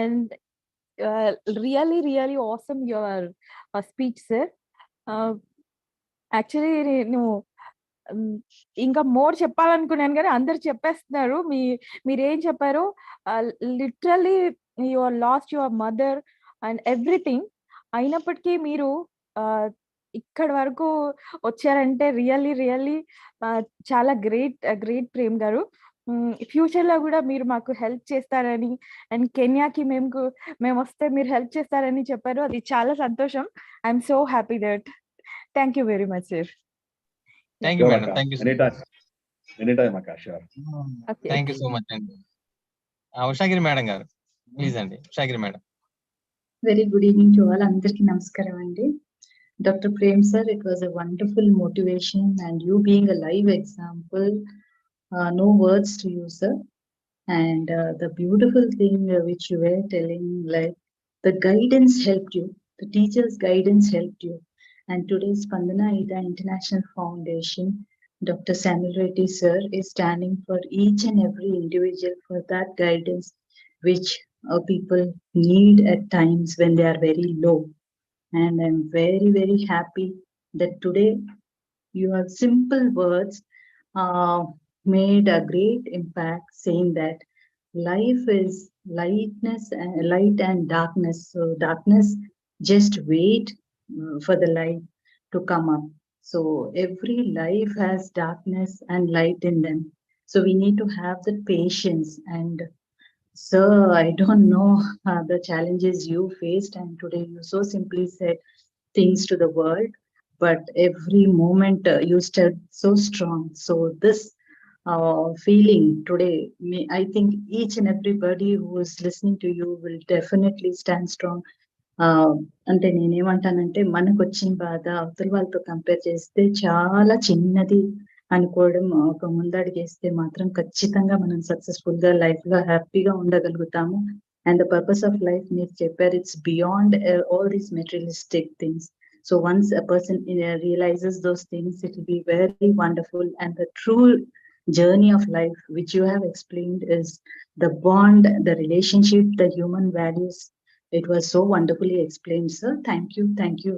And really, really awesome your speech, sir. Actually, నేను ఇంకా more చెప్పాలనుకున్నాను కానీ అందరు చెప్పేస్తున్నారు. మీరేం చెప్పారు, literally you are lost your mother and everything. అయినప్పటికీ మీరు ఇక్కడ వరకు వచ్చారంటే రియల్లీ చాలా గ్రేట్ ప్రేమ్ గారు. ఫ్యూచర్ లో కూడా మీరు మాకు హెల్ప్ చేస్తారని అండ్ కెన్యాకి మేము వస్తే మీరు హెల్ప్ చేస్తారని చెప్పారు. అది చాలా సంతోషం. I'm so happy that. Thank you very much sir. Thank you madam. Thank you. Anytime, Akash. Sure. Thank you so much అండి. ఉషాగిరి మేడం గారు ప్లీజ్ అండి. ఉషాగిరి madam. Very good evening to all. Andarki namaskaram andi. Dr. Prem sir, it was a wonderful motivation, and you being a live example, no words to you, sir. And the beautiful thing which you were telling, like the guidance helped you, the teacher's guidance helped you. And today's SPANDANAEDAIF International Foundation, Dr. Samuel Reddy sir is standing for each and every individual for that guidance which people need at times when they are very low. And I'm very happy that today your simple words made a great impact, saying that life is light and darkness. So darkness just wait for the light to come up. So every life has darkness and light in them. So we need to have the patience. And sir, I don't know the challenges you faced, and today you so simply said things to the world, but every moment you stood so strong. So this feeling today, I think each and everybody who is listening to you will definitely stand strong. అంటే నేనేమంటానంటే మనకు వచ్చిన బాధ అవతల వాళ్ళతో compare చేస్తే చాలా చిన్నది అనుకోవడం, ఒక ముందడుగేస్తే మాత్రం ఖచ్చితంగా మనం సక్సెస్ఫుల్ గా లైఫ్ లో హ్యాపీగా ఉండగలుగుతాము. And the purpose of life మీరు చెప్పారు, it's beyond all these materialistic things. So once a person realizes those things, it will be very wonderful. And the true journey of life which you have explained is the bond, the relationship, the human values. It was so wonderfully explained, sir. Thank you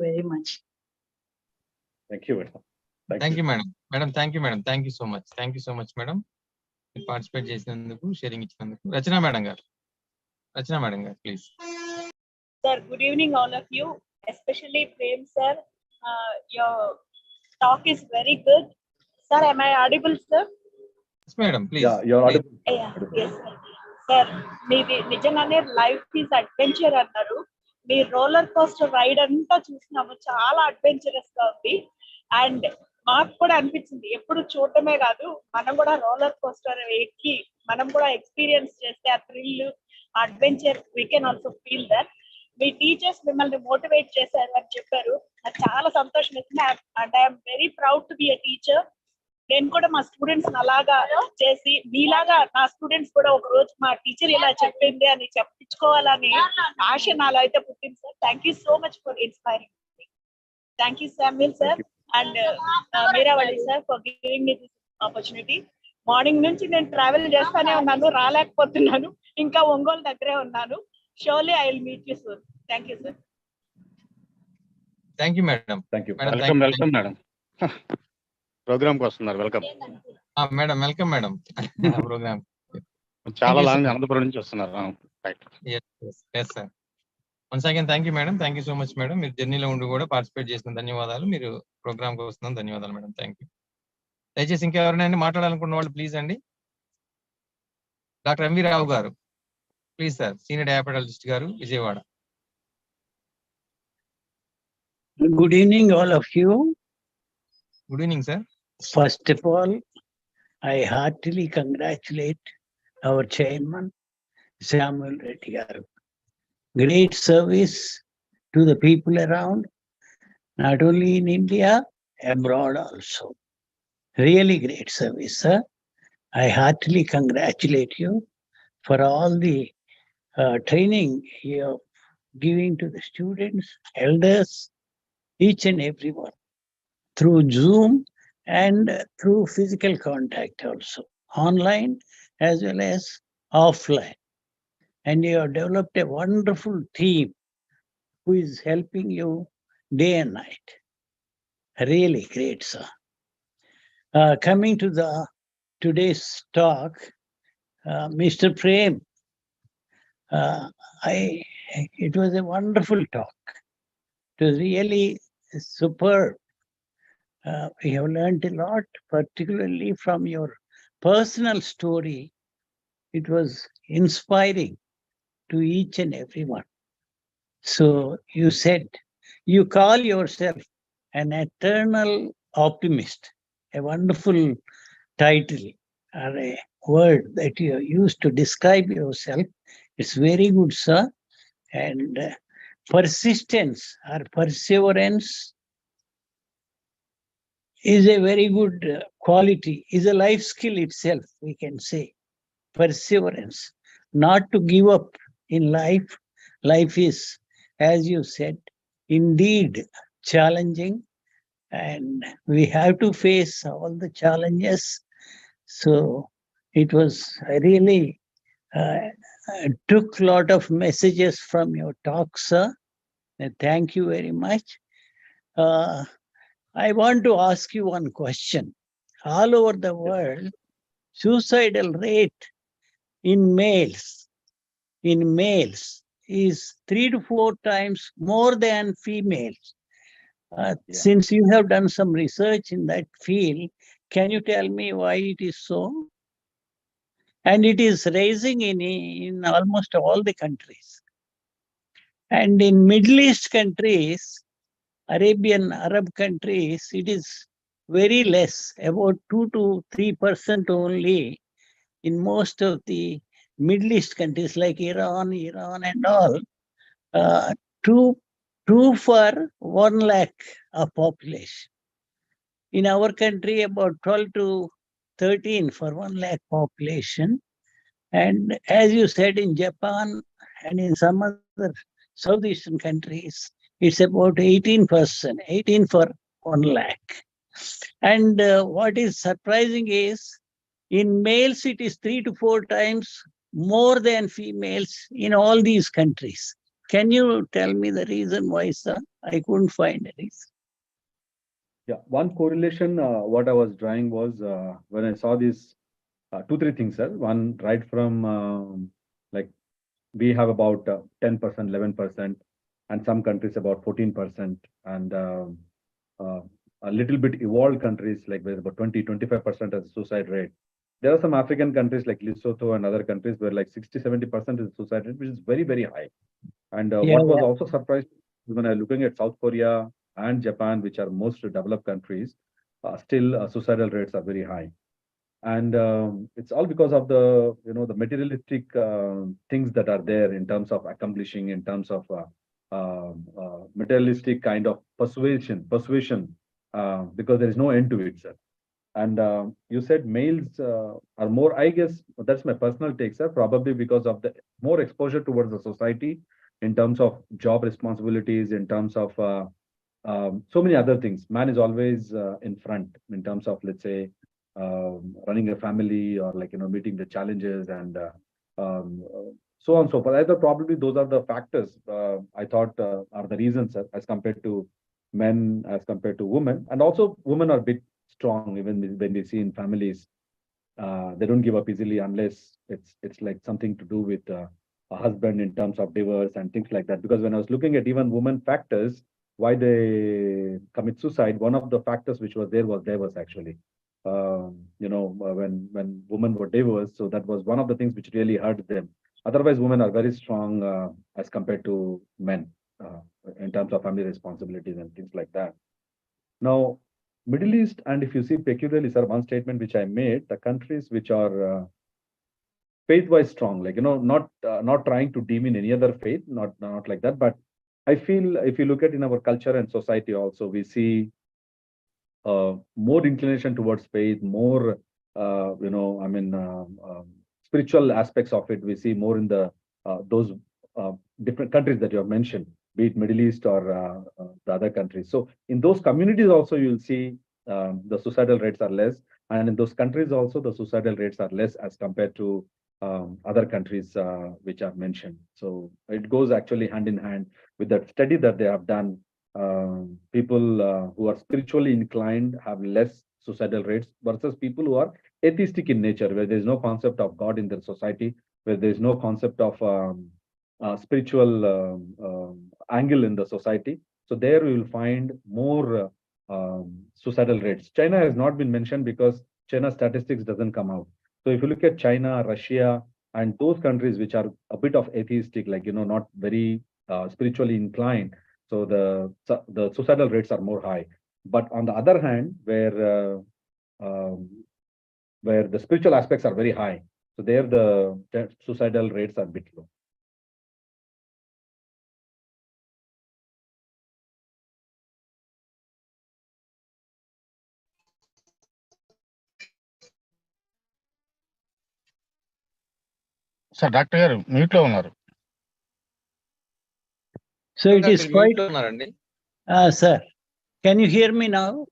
very much. Thank you, madam. Thank you madam. Madam thank you madam. Thank you so much madam. Participate చేసినందుకు, sharing ఇచ్చినందుకు. రచనా madam గారు please. Sir, good evening all of you, especially Prem sir. Your talk is very good. Sir, am I audible, sir? Yes madam, please. Yeah, you're audible. Yeah, yes sir. Sir, మీది నిజంగానే life is adventure అన్నారు. మీ roller coaster ride అంతా చూసినాము, చాలా adventurous గా ఉంది. And మాకు కూడా అనిపించింది, ఎప్పుడు చూడటమే కాదు మనం కూడా రోలర్ కోస్టర్ ఎక్కి మనం కూడా ఎక్స్పీరియన్స్ చేస్తే ఆ thrill, adventure we can also feel that. Me teachers మిమ్మల్ని మోటివేట్ చేశారు అని చెప్పారు, నాకు చాలా సంతోషం వేసింది. And I'm very proud to be a teacher. నేను కూడా మా స్టూడెంట్స్ అలాగా చేసి, మీలాగా నా స్టూడెంట్స్ కూడా ఒక రోజు మా టీచర్ ఇలా చెప్పింది అని చెప్పించుకోవాలని ఆశ నాలో అయితే పుట్టింది sir. Thank you so much for inspiring. Thank you Samuel sir and Meeravali sir for giving me this opportunity. Morning నుంచి నేను ట్రావెల్ చేస్తానే ఉన్నాను, రాలేకపోతున్నాను, ఇంకా ఒంగోలు దగ్గరే ఉన్నాను. Surely I will meet you soon. Thank you sir. Thank you madam. Welcome madam. Programme కి వస్తున్నారు, welcome madam. Welcome madam programme. చాలా లాంగ్ అనంతపురం నుంచి వస్తున్నారు. Yes sir. Once again thank you madam. Thank you so much madam. మీరు జర్నీలో ఉండి కూడా participate చేసిన ధన్యవాదాలు. మీరు ప్రోగ్రామ్ కి వస్తున్న ధన్యవాదాలు మేడం. Thank you. దయచేసి ఇంకెవరైనా మాట్లాడాలనుకున్న వాళ్ళు ప్లీజ్ అండి. డాక్టర్ ఎంవి రావు గారు ప్లీజ్ సార్, సీనియర్ డయాబెటాలజిస్ట్ గారు, Vijayawada. Good evening, all of you. Good evening sir. First of all, I heartily congratulate our chairman, Samuel Reddy garu. Great service to the people around, not only in India, abroad also. Really great service, sir. I heartily congratulate you for all the training you're giving to the students, elders, each and every one through Zoom and through physical contact also, online as well as offline. And you have developed a wonderful team who is helping you day and night. Really great, sir. Coming to the today's talk, Mr. Prem, it was a wonderful talk. It was really superb. We have learned a lot, particularly from your personal story. It was inspiring to each and every one. So you said you call yourself an eternal optimist, a wonderful title or a word that you have used to describe yourself. It's very good, sir. And persistence or perseverance is a very good quality, is a life skill itself, we can say. Perseverance, not to give up in life. Life is, as you said, indeed challenging, and we have to face all the challenges. So it was really took a lot of messages from your talk, sir. Thank you very much. I want to ask you one question. All over the world, suicidal rate in males is 3 to 4 times more than females. Since you have done some research in that field, can you tell me why it is so? And it is rising in almost all the countries. And in Middle East countries, Arab countries, it is very less, about 2 to 3% only in most of the Middle East countries like Iran and all. 2 for 1 lakh of population. In our country, about 12 to 13 for 1 lakh population. And as you said, in Japan and in some other Southeastern countries, it's about 18%, 18 for 1 lakh. And what is surprising is, in males, it is 3 to 4 times more than females in all these countries. Can you tell me the reason why, sir? I couldn't find a reason. Yeah, one correlation, what I was drawing was when I saw these 2-3 things, sir. One, right from like we have about 10%, 11%, and some countries about 14%, and a little bit evolved countries like with about 20, 25% as suicide rate. There are some African countries like Lesotho and other countries where like 60, 70% is suicide rate, which is very, very high. And what was also surprised when I looking at South Korea and Japan, which are most developed countries, still suicidal rates are very high. And it's all because of the the materialistic things that are there in terms of accomplishing, in terms of materialistic kind of persuasion, because there is no end to it, sir. And you said males are more, I guess that's my personal take, sir, probably because of the more exposure towards the society in terms of job responsibilities, in terms of so many other things. Man is always in front in terms of, let's say, running a family, or like meeting the challenges, and so on and so forth. I thought probably those are the factors I thought are the reasons as compared to men, as compared to women. And also women are a bit strong, even when we see in families. They don't give up easily unless it's like something to do with a husband in terms of divorce and things like that. Because when I was looking at even women factors why they commit suicide, one of the factors which was there was divorce, actually. When women were divorced, so that was one of the things which really hurt them. Otherwise, women are very strong as compared to men in terms of family responsibilities and things like that. Now, Middle East, and if you see peculiarly, sir, one statement which I made, the countries which are faith-wise strong, like not trying to demean any other faith, not like that, but I feel if you look at in our culture and society also, we see more inclination towards faith, more spiritual aspects of it. We see more in the those different countries that you have mentioned. be it Middle East or the other countries. So in those communities also, you'll see the suicidal rates are less. And in those countries also, the suicidal rates are less as compared to other countries which are mentioned. So it goes actually hand in hand with that study that they have done. People who are spiritually inclined have less suicidal rates versus people who are atheistic in nature, where there is no concept of God in their society, where there is no concept of spiritual angle in the society. So there we will find more suicidal rates. China has not been mentioned because China statistics doesn't come out. So if you look at China, Russia, and those countries which are a bit of atheistic, like, not very spiritually inclined, so the suicidal rates are more high. But on the other hand, where the spiritual aspects are very high, so there the suicidal rates are a bit low. Sir doctor గారు mute లో ఉన్నారు. So it is quite, sir, can you hear me now?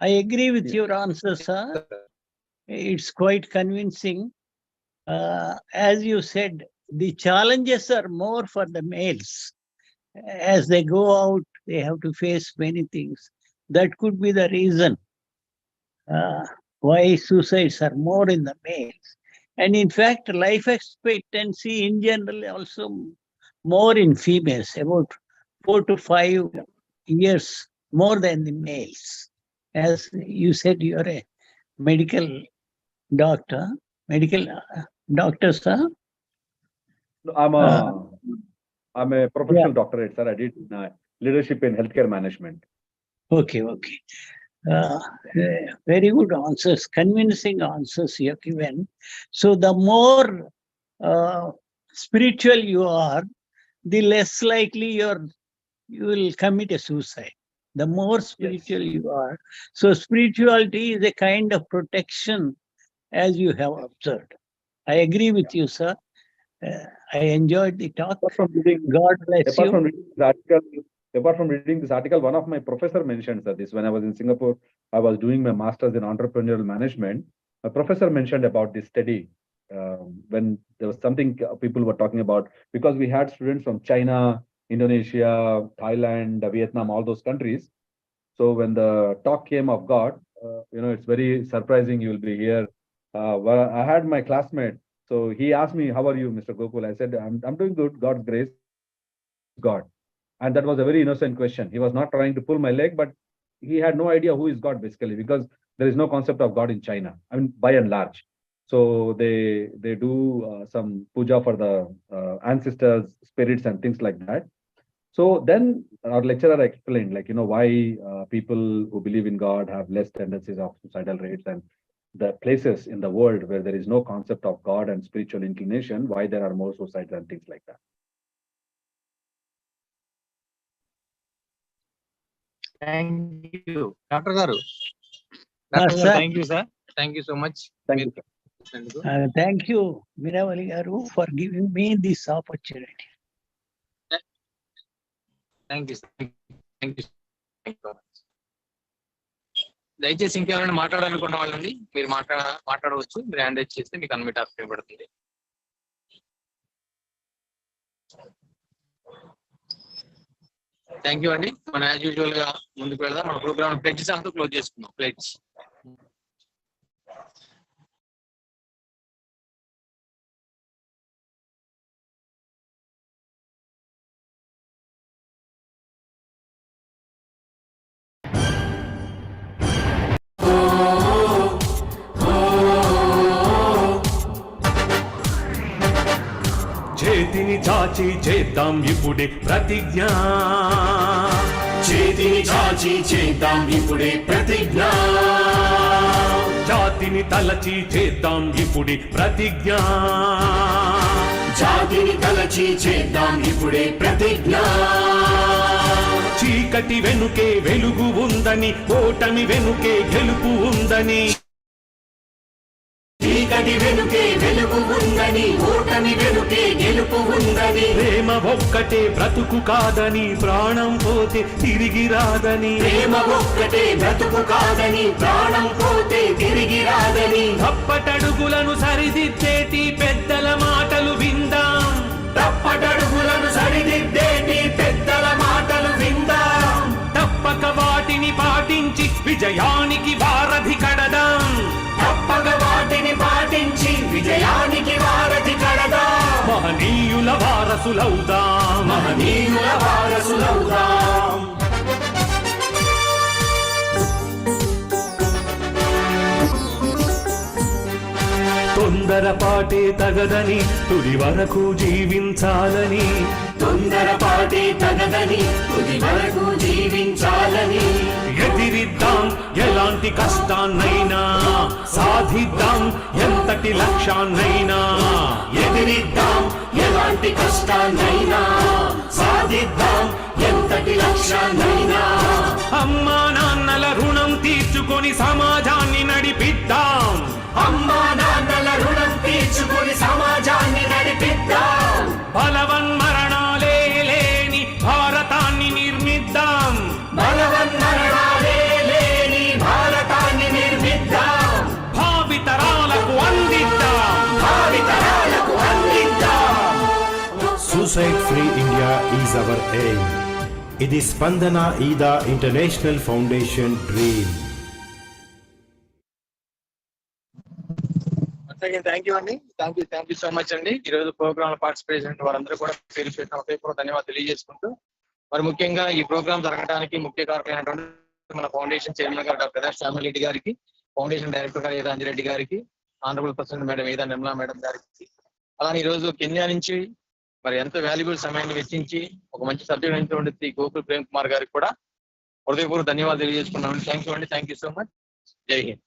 I agree with your answer, sir. It's quite convincing. As you said, the challenges are more for the males. As they go out, they have to face many things. That could be the reason why suicides are more in the males. And in fact, life expectancy in general also more in females, about 4 to 5 years more than the males. As you said, you are a medical doctor, sir? No, I'm a professional doctorate, sir. I did leadership in healthcare management. Okay. Very good answers, convincing answers you have given. So the more spiritual you are, the less likely you will commit a suicide. The more spiritual you are. So spirituality is a kind of protection, as you have observed. I agree with you, sir. I enjoyed the talk. God bless you. Apart from reading this article, one of my professor mentioned that this when I was in Singapore, I was doing my master's in entrepreneurial management. A professor mentioned about this study when there was something people were talking about, because we had students from China, Indonesia, Thailand, Vietnam, all those countries. So when the talk came of God, it's very surprising you will be here. Well, I had my classmate. So he asked me, "How are you, Mr. Gokul?" I said, I'm doing good, God's grace, God. And that was a very innocent question. He was not trying to pull my leg, but he had no idea who is God, basically, because there is no concept of God in China, I mean, by and large. So they do some puja for the ancestors, spirits, and things like that. So then our lecturer explained, why people who believe in God have less tendencies of suicidal rates, and the places in the world where there is no concept of God and spiritual inclination, why there are more suicides and things like that. Thank you, Dr. Garu. Sir. Thank you, sir. Thank you so much. Thank you. Thank you, Miravali Garu, for giving me this opportunity. Thank you, sir. Thank you. దయచేసి ఇంకెవరైనా మాట్లాడాలనుకున్న వాళ్ళని మీరు మాట్లాడవచ్చు. మీరు hand raise చేస్తే మీకు అన్మిట్ of చేయబడుతుంది. Thank you అండి. మనం యాజ్ యూజువల్ గా ముందుకు వెళ్దాం. మన ప్రోగ్రామ్ ప్లెడ్జ్ అంతా క్లోజ్ చేసుకుందాం. ప్లెడ్జ్. చేతిని చాచి చేద్దాం ఇప్పుడే ప్రతిజ్ఞ, చేతిని చాచి చేద్దాం ఇప్పుడే ప్రతిజ్ఞ, జాతిని తలచి చేద్దాం ఇప్పుడే ప్రతిజ్ఞ, జాతిని తలచి చేద్దాం ఇప్పుడే ప్రతిజ్ఞ, చీకటి వెనుకే వెలుగు ఉందని, ఓటమి వెనుకే గెలుపు ఉందని, చీకటి వెనుకే వెలుగు ఉందని, ఓటమి వెనుకే గెలుపు ఉందని, ప్రేమ ఒక్కటే బ్రతుకు కాదని, ప్రాణం పోతే తిరిగి రాదని, ప్రేమ ఒక్కటే బ్రతుకు కాదని, ప్రాణం పోతే తిరిగి రాదని, తప్పటడుగులను సరిదిద్దేటి పెద్దల మాటలు విందాం, తప్పటడుగులను సరిదిద్దేటి పెద్దల మాటలు విందాం, తప్పక వాటిని పాటించి విజయానికి వారధి కడదాం, తప్పక వాటిని పాటించి విజయానికి వారధి కడదాం, మహనీయుల వారసులవుదాం, మహనీయుల వారసులవుదాం. తొందరపాటే తగదని, తుది వరకు జీవించాలని, తొందరపాటే తగదని, తుది వరకు జీవించాలని, ఎదిరిద్దాం ఎలాంటి కష్టాన్నైనా, సాధిద్దాం ఎంతటి లక్ష్యాన్నైనా, ఎదిరిద్దాం ఎలాంటి కష్టాన్నైనా, సాధిద్దాం ఎంతటి లక్ష్యాన్నైనా, అమ్మా నాన్నల రుణం తీర్చుకొని సమాజాన్ని నడిపిద్దాం, అమ్మా నాన్నల రుణం తీర్చుకొని సమాజాన్ని నడిపిద్దాం, బలవన్మరణాలే లేని భారతాన్ని నిర్మిద్దాం, బలవన్మరణాలే లేని భారతాన్ని నిర్మిద్దాం, భావితరాలకు అందిద్దాం, భావితరాలకు అందిద్దాం. Suicide Free India is our aim. It is Spandanaedaif International Foundation dream. Thank you అండి, థ్యాంక్ యూ సో మచ్ అండి. ఈ రోజు ప్రోగ్రామ్ లో పార్టిసిపేట్ చేసిన వారందరూ కూడా పేరు పెట్టిన హృదయపూర్వక ధన్యవాదాలు తెలియజేసుకుంటూ, మరి ముఖ్యంగా ఈ ప్రోగ్రామ్ జరగడానికి ముఖ్య కారకులైనటువంటి మన ఫౌండేషన్ చైర్మన్ గారు డాక్టర్ శ్యామల్ రెడ్డి గారికి, ఫౌండేషన్ డైరెక్టర్ గారు ఏదా అంజిరెడ్డి గారికి, ఆనరబుల్ ప్రెసిడెంట్ మేడం ఏదా నిర్మలా మేడం గారికి, అలానే ఈ రోజు కెన్యా నుంచి మరి ఎంతో వాల్యుబుల్ సమయాన్ని వెచ్చించి ఒక మంచి సబ్జెక్ట్ అయినటువంటి గోకుల్ ప్రేమ్ కుమార్ గారికి కూడా హృదయపూర్వక ధన్యవాదాలు తెలియజేసుకున్నాం. థ్యాంక్ యూ అండి, థ్యాంక్ యూ సో మచ్. జై హింద్.